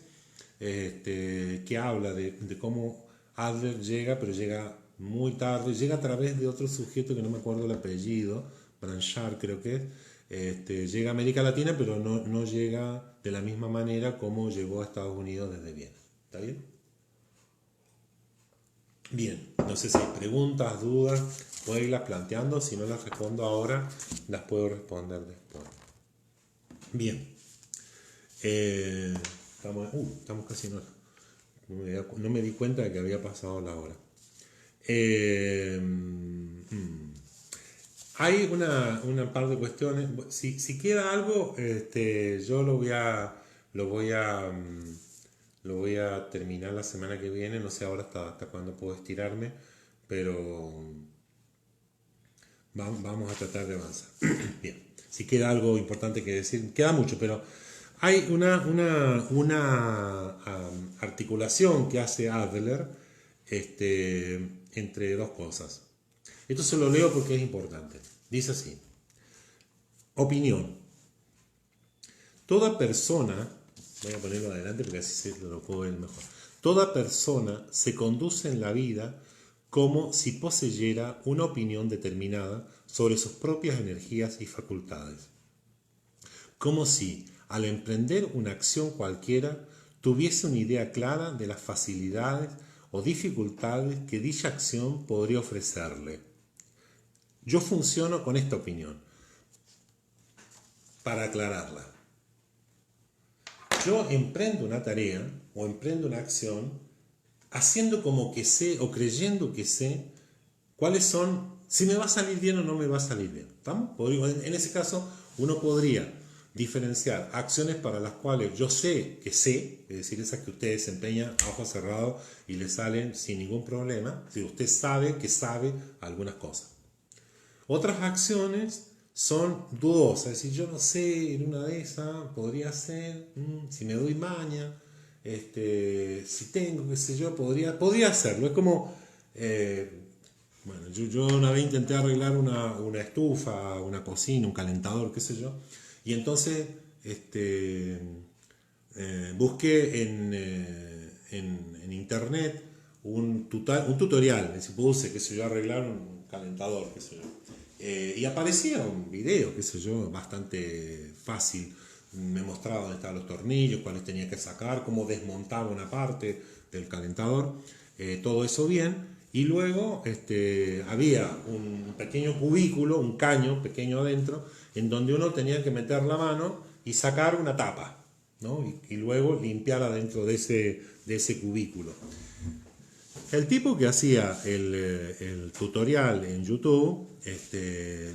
que habla de cómo Adler llega, pero llega muy tarde, llega a través de otro sujeto que no me acuerdo el apellido, Branchard creo que es, llega a América Latina, pero no llega de la misma manera como llegó a Estados Unidos desde Viena. ¿Está bien? Bien, no sé si hay preguntas, dudas, puedo irlas planteando, si no las respondo ahora, las puedo responder después. Bien, estamos casi en hora. No me di cuenta de que había pasado la hora. Hay una par de cuestiones. Si queda algo, yo lo voy a, lo voy a terminar la semana que viene. No sé ahora hasta cuándo puedo estirarme, pero vamos a tratar de avanzar. Bien, si queda algo importante que decir, queda mucho, pero hay una articulación que hace Adler entre dos cosas. Esto se lo leo porque es importante. Dice así: opinión. Toda persona, voy a ponerlo adelante porque así se lo puedo ver mejor. Toda persona se conduce en la vida como si poseyera una opinión determinada sobre sus propias energías y facultades. Como si, al emprender una acción cualquiera, tuviese una idea clara de las facilidades o dificultades que dicha acción podría ofrecerle. Yo funciono con esta opinión. Para aclararla, yo emprendo una tarea o emprendo una acción haciendo como que sé o creyendo que sé cuáles son, si me va a salir bien o no me va a salir bien. ¿Estamos? En ese caso, uno podría diferenciar acciones para las cuales yo sé, es decir, esas que usted desempeña a ojos cerrados y le salen sin ningún problema, si usted sabe que sabe algunas cosas. Otras acciones son dudosas, es decir, yo no sé, en una de esas podría ser, si me doy maña, si tengo, qué sé yo, podría hacerlo. Es como, bueno, yo una vez intenté arreglar una estufa, una cocina, un calentador, qué sé yo, y entonces busqué en internet un tutorial, es decir, puse, qué sé yo, arreglar un calentador, qué sé yo. Y aparecía un video, qué sé yo, bastante fácil. Me mostraba dónde estaban los tornillos, cuáles tenía que sacar, cómo desmontaba una parte del calentador, todo eso bien. Y luego había un pequeño cubículo, un caño pequeño adentro, en donde uno tenía que meter la mano y sacar una tapa, ¿no? Y luego limpiar adentro de ese cubículo. El tipo que hacía el tutorial en YouTube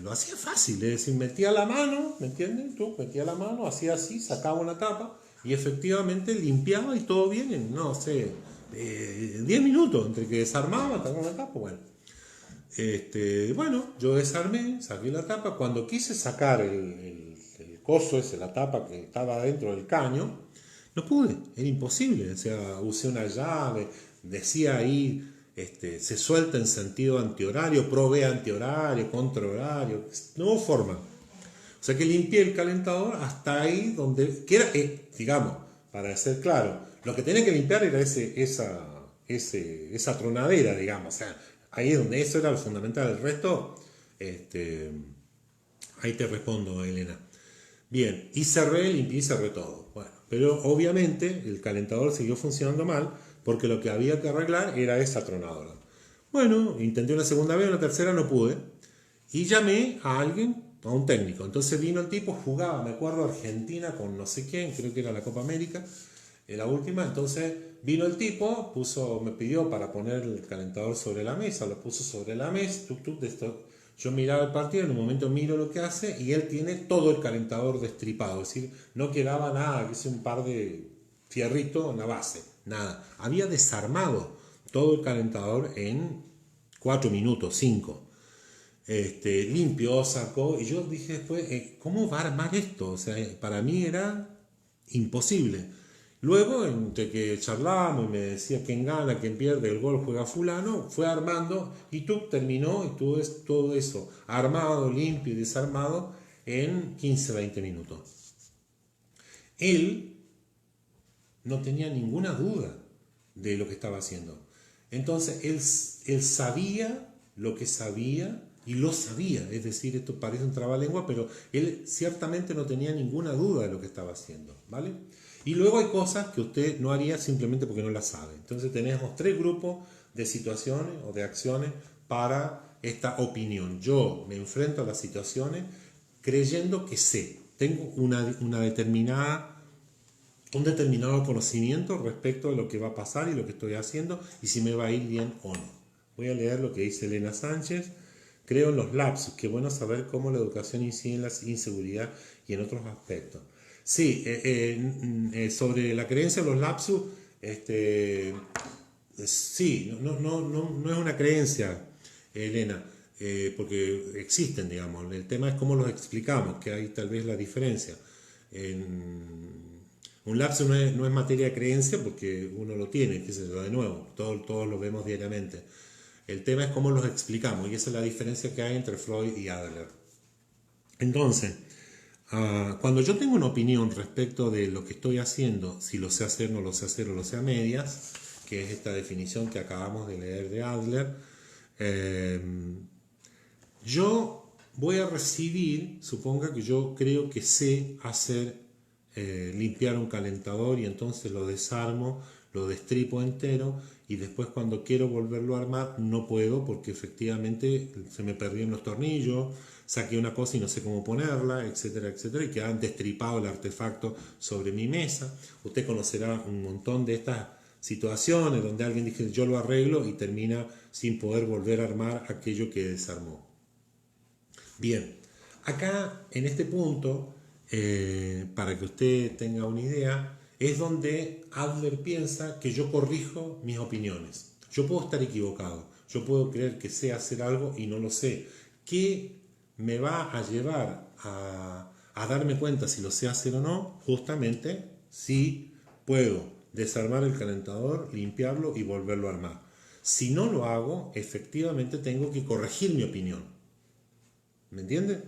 lo hacía fácil, es decir, metía la mano, ¿me entiendes? Tú metía la mano, hacía así, sacaba una tapa y efectivamente limpiaba y todo bien en, no sé, 10 minutos, entre que desarmaba, sacaba una tapa, bueno. Bueno, yo desarmé, saqué la tapa, cuando quise sacar el coso ese, la tapa que estaba dentro del caño, no pude, era imposible, o sea, usé una llave, decía ahí, se suelta en sentido antihorario, provee antihorario, contrahorario, no hubo forma. O sea que limpié el calentador hasta ahí donde, que era, digamos, para ser claro, lo que tenía que limpiar era esa tronadera, digamos, o sea, ahí es donde eso era lo fundamental, el resto, ahí te respondo, Elena. Bien, y cerré, limpié y cerré todo. Bueno, pero obviamente el calentador siguió funcionando mal porque lo que había que arreglar era esa tronadora. Bueno, intenté una segunda vez, una tercera no pude. Y llamé a alguien, a un técnico. Entonces vino el tipo, jugaba, me acuerdo, Argentina con no sé quién, creo que era la Copa América, la última. Entonces vino el tipo, me pidió para poner el calentador sobre la mesa, lo puso sobre la mesa, de esto. Yo miraba el partido, en un momento miro lo que hace y él tiene todo el calentador destripado, es decir, no quedaba nada, que es un par de fierritos en la base, nada. Había desarmado todo el calentador en 4 minutos, 5. Limpió, sacó, y yo dije después, ¿cómo va a armar esto? O sea, para mí era imposible. Luego, entre que charlábamos y me decía quién gana, quién pierde, el gol juega fulano, fue armando y tú terminó y tú es todo eso armado, limpio y desarmado en 15-20 minutos. Él no tenía ninguna duda de lo que estaba haciendo. Entonces, él sabía lo que sabía y lo sabía. Es decir, esto parece un trabalengua, pero él ciertamente no tenía ninguna duda de lo que estaba haciendo, ¿vale? Y luego hay cosas que usted no haría simplemente porque no las sabe. Entonces tenemos 3 grupos de situaciones o de acciones para esta opinión. Yo me enfrento a las situaciones creyendo que sé. Tengo un determinado conocimiento respecto a lo que va a pasar y lo que estoy haciendo y si me va a ir bien o no. Voy a leer lo que dice Elena Sánchez. Creo en los lapsus, qué bueno saber cómo la educación incide en la inseguridad y en otros aspectos. Sí, sobre la creencia en los lapsus, sí, no es una creencia, Elena, porque existen, digamos. El tema es cómo los explicamos, que hay tal vez la diferencia. Un lapso no es materia de creencia porque uno lo tiene, qué sé yo, de nuevo, todos lo vemos diariamente. El tema es cómo los explicamos y esa es la diferencia que hay entre Freud y Adler. Entonces, cuando yo tengo una opinión respecto de lo que estoy haciendo, si lo sé hacer, no lo sé hacer o lo sé a medias, que es esta definición que acabamos de leer de Adler, yo voy a recibir, suponga que yo creo que sé hacer limpiar un calentador y entonces lo desarmo, lo destripo entero y después cuando quiero volverlo a armar no puedo porque efectivamente se me perdieron los tornillos, saqué una cosa y no sé cómo ponerla, etcétera, etcétera, y queda destripado el artefacto sobre mi mesa. Usted conocerá un montón de estas situaciones donde alguien dice yo lo arreglo y termina sin poder volver a armar aquello que desarmó. Bien, acá en este punto, para que usted tenga una idea, es donde Adler piensa que yo corrijo mis opiniones. Yo puedo estar equivocado, yo puedo creer que sé hacer algo y no lo sé. ¿Qué me va a llevar a darme cuenta si lo sé hacer o no? Justamente si puedo desarmar el calentador, limpiarlo y volverlo a armar. Si no lo hago, efectivamente tengo que corregir mi opinión. ¿Me entiende?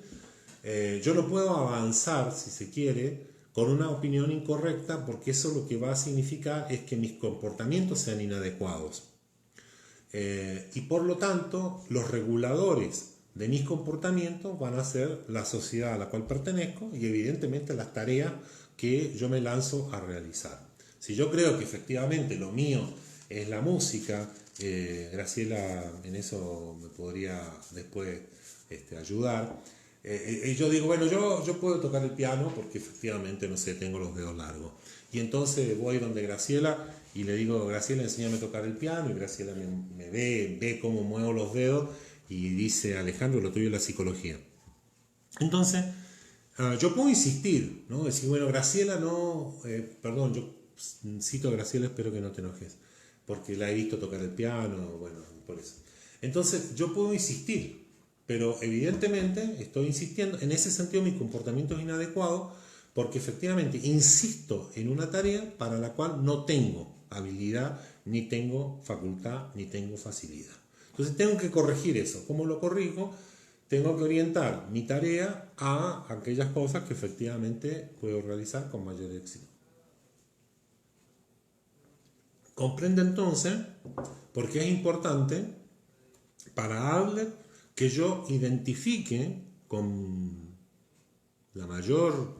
Yo no puedo avanzar, si se quiere, con una opinión incorrecta porque eso lo que va a significar es que mis comportamientos sean inadecuados. Y por lo tanto, los reguladores de mis comportamientos van a ser la sociedad a la cual pertenezco y evidentemente las tareas que yo me lanzo a realizar. Si yo creo que efectivamente lo mío es la música, Graciela en eso me podría después ayudar. Yo digo, bueno, yo puedo tocar el piano porque efectivamente, no sé, tengo los dedos largos. Y entonces voy donde Graciela y le digo, Graciela, enséñame a tocar el piano. Y Graciela me ve cómo muevo los dedos y dice, Alejandro, lo tuyo es la psicología. Entonces, yo puedo insistir, ¿no? Decir, bueno, Graciela no, perdón, yo cito a Graciela, espero que no te enojes, porque la he visto tocar el piano, bueno, por eso. Entonces, yo puedo insistir, pero evidentemente estoy insistiendo, en ese sentido mi comportamiento es inadecuado, porque efectivamente insisto en una tarea para la cual no tengo habilidad, ni tengo facultad, ni tengo facilidad. Entonces tengo que corregir eso. ¿Cómo lo corrijo? Tengo que orientar mi tarea a aquellas cosas que efectivamente puedo realizar con mayor éxito. Comprende entonces por qué es importante para Adler que yo identifique con la mayor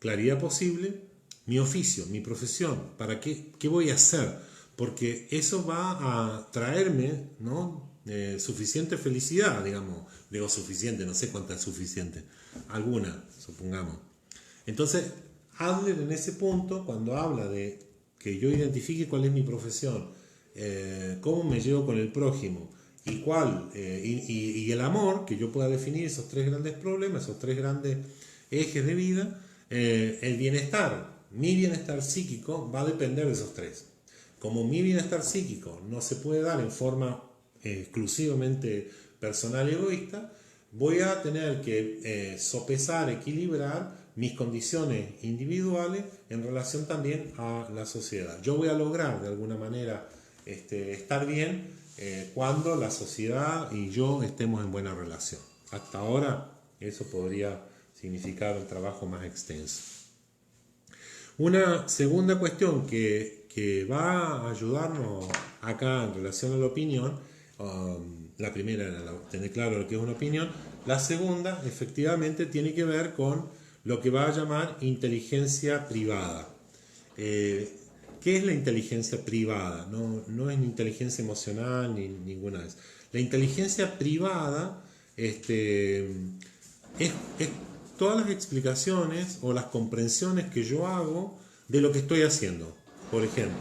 claridad posible mi oficio, mi profesión, para qué voy a hacer, porque eso va a traerme, ¿no? Suficiente felicidad, digamos, digo suficiente, no sé cuánta es suficiente, alguna, supongamos. Entonces, Adler en ese punto, cuando habla de que yo identifique cuál es mi profesión, cómo me llevo con el prójimo y el amor, que yo pueda definir esos tres grandes problemas, esos tres grandes ejes de vida, el bienestar, mi bienestar psíquico va a depender de esos tres. Como mi bienestar psíquico no se puede dar en forma exclusivamente personal y egoísta, voy a tener que sopesar, equilibrar mis condiciones individuales en relación también a la sociedad. Yo voy a lograr de alguna manera estar bien cuando la sociedad y yo estemos en buena relación. Hasta ahora eso podría significar un trabajo más extenso. Una segunda cuestión que va a ayudarnos acá en relación a la opinión, la primera era tener claro lo que es una opinión, la segunda efectivamente tiene que ver con lo que va a llamar inteligencia privada. ¿Qué es la inteligencia privada? No es ni inteligencia emocional ni ninguna vez. La inteligencia privada es todas las explicaciones o las comprensiones que yo hago de lo que estoy haciendo. Por ejemplo,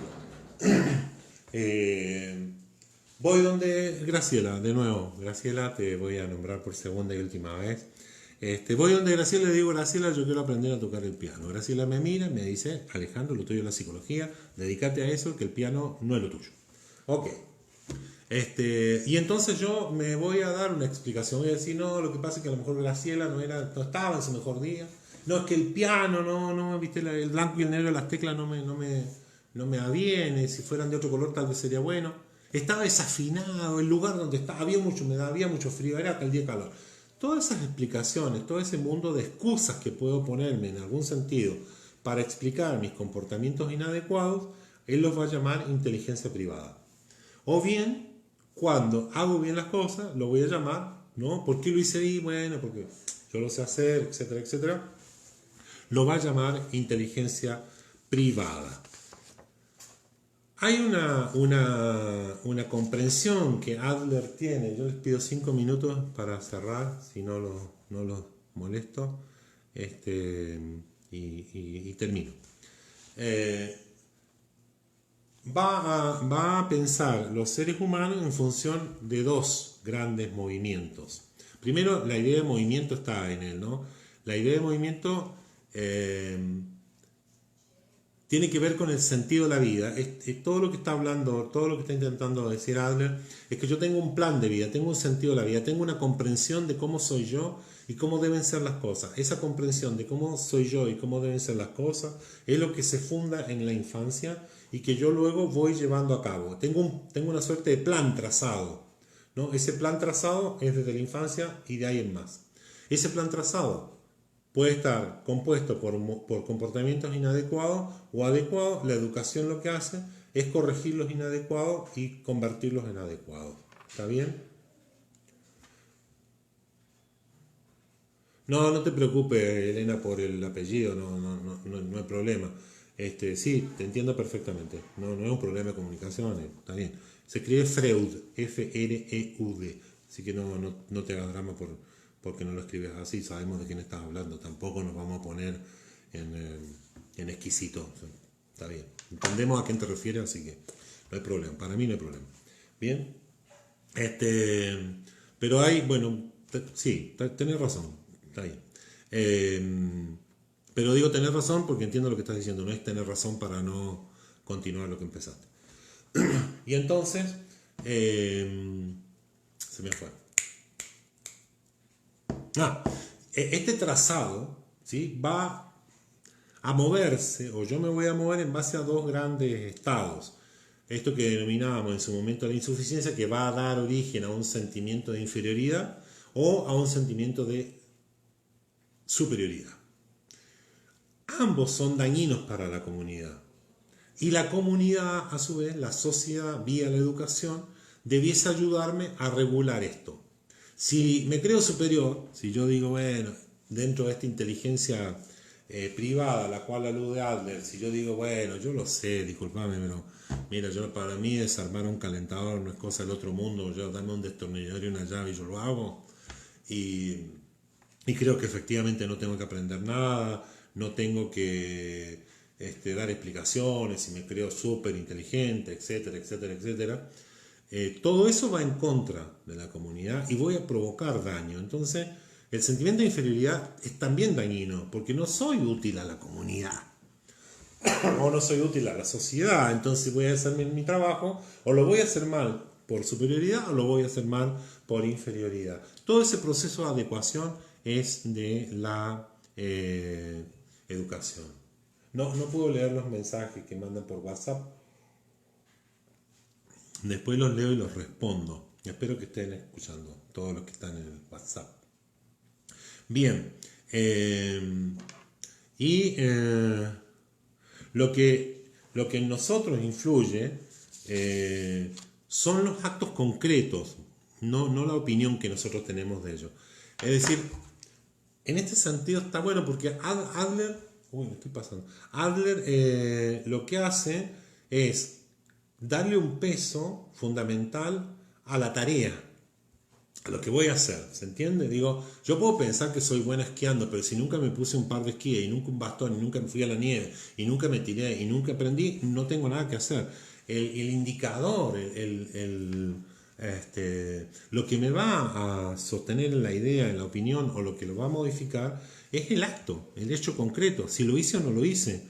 voy donde Graciela, de nuevo, Graciela, te voy a nombrar por segunda y última vez. Voy donde Graciela y le digo, Graciela, yo quiero aprender a tocar el piano. Graciela me mira, me dice, Alejandro, lo tuyo es la psicología, dedícate a eso, que el piano no es lo tuyo. Ok. Y entonces yo me voy a dar una explicación, voy a decir, no, lo que pasa es que a lo mejor Graciela no estaba en su mejor día, no, es que el piano, no, viste, el blanco y el negro de las teclas no me aviene, si fueran de otro color tal vez sería bueno, estaba desafinado, el lugar donde estaba, había mucha humedad, había mucho frío, era aquel día calor. Todas esas explicaciones, todo ese mundo de excusas que puedo ponerme en algún sentido para explicar mis comportamientos inadecuados, él los va a llamar inteligencia privada. O bien, cuando hago bien las cosas, lo voy a llamar, ¿no? ¿Por qué lo hice bien? Bueno, porque yo lo sé hacer, etcétera, etcétera. Lo va a llamar inteligencia privada. Hay una comprensión que Adler tiene. Yo les pido 5 minutos para cerrar, si no los molesto, y termino. Va a pensar los seres humanos en función de dos grandes movimientos. Primero, la idea de movimiento está en él, ¿no? La idea de movimiento tiene que ver con el sentido de la vida. Todo lo que está hablando, todo lo que está intentando decir Adler, es que yo tengo un plan de vida, tengo un sentido de la vida, tengo una comprensión de cómo soy yo y cómo deben ser las cosas. Esa comprensión de cómo soy yo y cómo deben ser las cosas es lo que se funda en la infancia y que yo luego voy llevando a cabo. Tengo una suerte de plan trazado, ¿no? Ese plan trazado es desde la infancia y de ahí en más. Ese plan trazado puede estar compuesto por comportamientos inadecuados o adecuados. La educación lo que hace es corregir los inadecuados y convertirlos en adecuados. ¿Está bien? No te preocupes, Elena, por el apellido, no hay problema. Sí, te entiendo perfectamente. No es un problema de comunicación, está bien. Se escribe Freud, F-R-E-U-D. Así que no te hagas drama porque no lo escribes así. Sabemos de quién estás hablando. Tampoco nos vamos a poner en exquisito. Está bien. Entendemos a quién te refieres, así que no hay problema. Para mí no hay problema. Bien. Pero hay, bueno, sí, tenés razón. Está bien. Pero digo tener razón porque entiendo lo que estás diciendo. No es tener razón para no continuar lo que empezaste. Y entonces, se me fue. Este trazado, ¿sí?, va a moverse, o yo me voy a mover en base a dos grandes estados. Esto que denominábamos en su momento la insuficiencia, que va a dar origen a un sentimiento de inferioridad o a un sentimiento de superioridad. Ambos son dañinos para la comunidad. Y la comunidad, a su vez, la sociedad, vía la educación, debiese ayudarme a regular esto. Si me creo superior, si yo digo, bueno, dentro de esta inteligencia privada, a la cual alude Adler, si yo digo, bueno, yo lo sé, disculpame, pero mira, yo para mí desarmar un calentador no es cosa del otro mundo, yo dame un destornillador y una llave y yo lo hago, y, y creo que efectivamente no tengo que aprender nada, no tengo que dar explicaciones y me creo súper inteligente, etcétera, etcétera, etcétera. Todo eso va en contra de la comunidad y voy a provocar daño. Entonces, el sentimiento de inferioridad es también dañino porque no soy útil a la comunidad o no soy útil a la sociedad. Entonces, voy a hacer mi trabajo o lo voy a hacer mal por superioridad o lo voy a hacer mal por inferioridad. Todo ese proceso de adecuación es de la educación. No puedo leer los mensajes que mandan por WhatsApp. Después los leo y los respondo. Espero que estén escuchando todos los que están en el WhatsApp. Bien. Y lo que en nosotros influye son los actos concretos, no la opinión que nosotros tenemos de ellos. Es decir, en este sentido está bueno porque Adler, Adler lo que hace es darle un peso fundamental a la tarea, a lo que voy a hacer, ¿se entiende? Digo, yo puedo pensar que soy buena esquiando, pero si nunca me puse un par de esquíes, y nunca un bastón, y nunca me fui a la nieve, y nunca me tiré, y nunca aprendí, no tengo nada que hacer. El indicador, lo que me va a sostener en la idea, en la opinión, o lo que lo va a modificar, es el acto, el hecho concreto, si lo hice o no lo hice.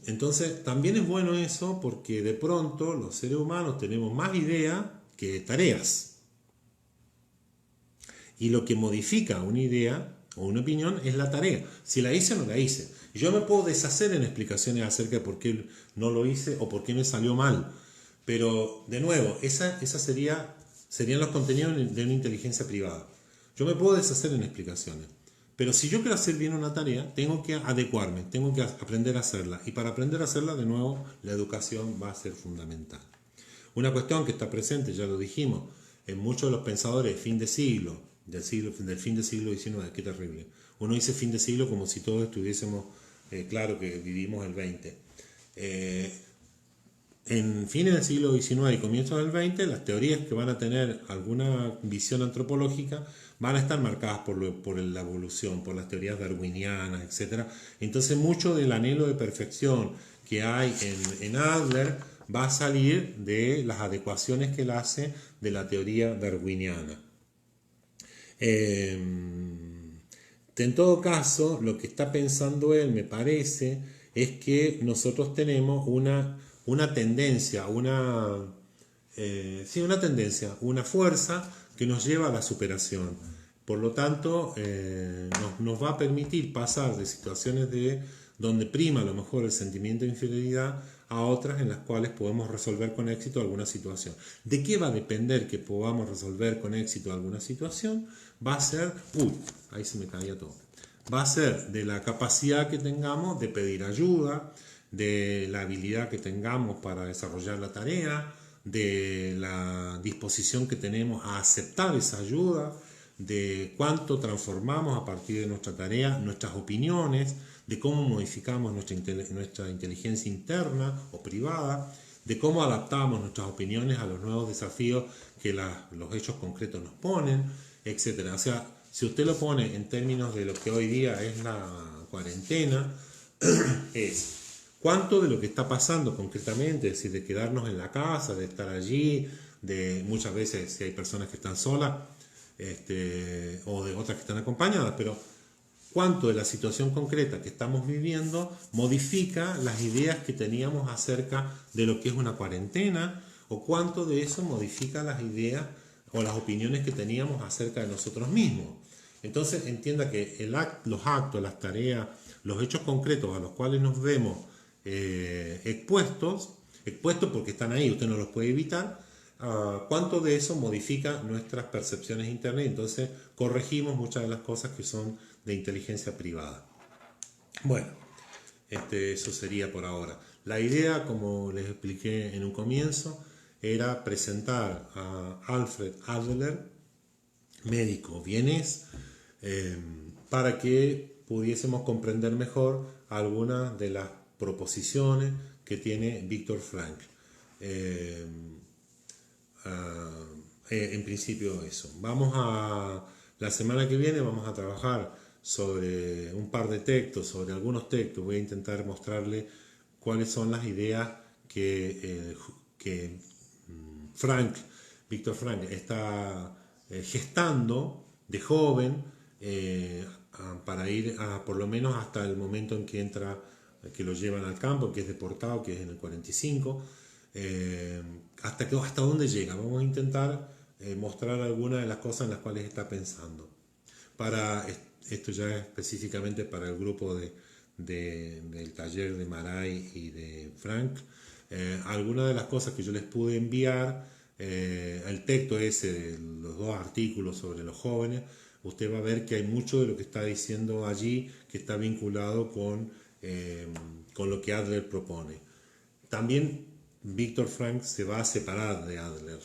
Entonces, también es bueno eso porque de pronto los seres humanos tenemos más ideas que tareas. Y lo que modifica una idea o una opinión es la tarea. Si la hice o no la hice. Yo me puedo deshacer en explicaciones acerca de por qué no lo hice o por qué me salió mal. Pero, de nuevo, serían los contenidos de una inteligencia privada. Yo me puedo deshacer en explicaciones. Pero si yo quiero hacer bien una tarea, tengo que adecuarme, tengo que aprender a hacerla. Y para aprender a hacerla, de nuevo, la educación va a ser fundamental. Una cuestión que está presente, ya lo dijimos, en muchos de los pensadores de fin de siglo, del fin del siglo XIX, qué terrible. Uno dice fin de siglo como si todos estuviésemos, claro que vivimos el XX. En fines del siglo XIX y comienzos del XX, las teorías que van a tener alguna visión antropológica van a estar marcadas por la evolución, por las teorías darwinianas, etc. Entonces mucho del anhelo de perfección que hay en Adler va a salir de las adecuaciones que él hace de la teoría darwiniana. En todo caso, lo que está pensando él, me parece, es que nosotros tenemos una tendencia, una tendencia, una fuerza que nos lleva a la superación. Por lo tanto, nos va a permitir pasar de situaciones donde prima a lo mejor el sentimiento de inferioridad a otras en las cuales podemos resolver con éxito alguna situación. ¿De qué va a depender que podamos resolver con éxito alguna situación? Va a ser, ahí se me caía todo. Va a ser de la capacidad que tengamos de pedir ayuda, de la habilidad que tengamos para desarrollar la tarea, de la disposición que tenemos a aceptar esa ayuda, de cuánto transformamos a partir de nuestra tarea nuestras opiniones, de cómo modificamos nuestra inteligencia interna o privada, de cómo adaptamos nuestras opiniones a los nuevos desafíos que los hechos concretos nos ponen, etc. O sea, si usted lo pone en términos de lo que hoy día es la cuarentena, es cuánto de lo que está pasando concretamente, es decir, de quedarnos en la casa, de estar allí, de muchas veces si hay personas que están solas, o de otras que están acompañadas, pero cuánto de la situación concreta que estamos viviendo modifica las ideas que teníamos acerca de lo que es una cuarentena, o cuánto de eso modifica las ideas o las opiniones que teníamos acerca de nosotros mismos. Entonces entienda que los actos, las tareas, los hechos concretos a los cuales nos vemos expuestos porque están ahí, usted no los puede evitar, cuánto de eso modifica nuestras percepciones internas, y entonces corregimos muchas de las cosas que son de inteligencia privada. Bueno, eso sería por ahora. La idea, como les expliqué en un comienzo, era presentar a Alfred Adler, médico vienés, para que pudiésemos comprender mejor algunas de las proposiciones que tiene Viktor Frankl. En principio eso. La semana que viene vamos a trabajar sobre un par de textos, sobre algunos textos. Voy a intentar mostrarle cuáles son las ideas que Viktor Frankl está gestando de joven, para ir por lo menos hasta el momento en que entra, que lo llevan al campo, que es deportado, que es en el 45, hasta dónde llega. Vamos a intentar mostrar algunas de las cosas en las cuales está pensando. Esto ya es específicamente para el grupo del taller de Maray y de Frankl. Algunas de las cosas que yo les pude enviar, el texto ese de los 2 artículos sobre los jóvenes, usted va a ver que hay mucho de lo que está diciendo allí que está vinculado con lo que Adler propone. También Viktor Frankl se va a separar de Adler,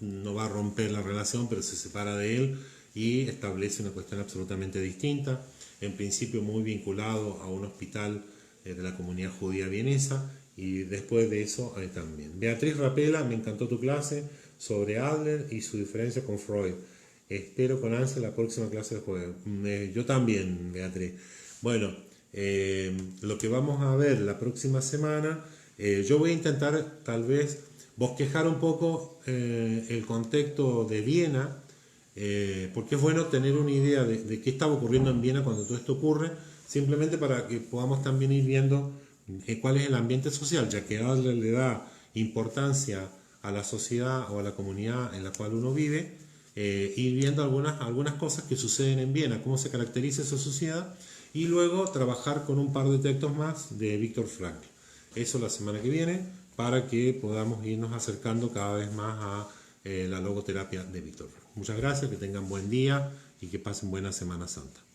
no va a romper la relación, pero se separa de él y establece una cuestión absolutamente distinta, en principio muy vinculado a un hospital de la comunidad judía vienesa, y después de eso también. Beatriz Rapela, me encantó tu clase sobre Adler y su diferencia con Freud. Espero con ansia la próxima clase de jueves. Yo también, Beatriz. Bueno, lo que vamos a ver la próxima semana, yo voy a intentar tal vez bosquejar un poco el contexto de Viena, porque es bueno tener una idea de qué estaba ocurriendo en Viena cuando todo esto ocurre, simplemente para que podamos también ir viendo cuál es el ambiente social, ya que Adler le da importancia a la sociedad o a la comunidad en la cual uno vive, ir viendo algunas cosas que suceden en Viena, cómo se caracteriza esa sociedad, y luego trabajar con un par de textos más de Viktor Frankl. Eso la semana que viene, para que podamos irnos acercando cada vez más a la logoterapia de Viktor Frankl. Muchas gracias, que tengan buen día y que pasen buena Semana Santa.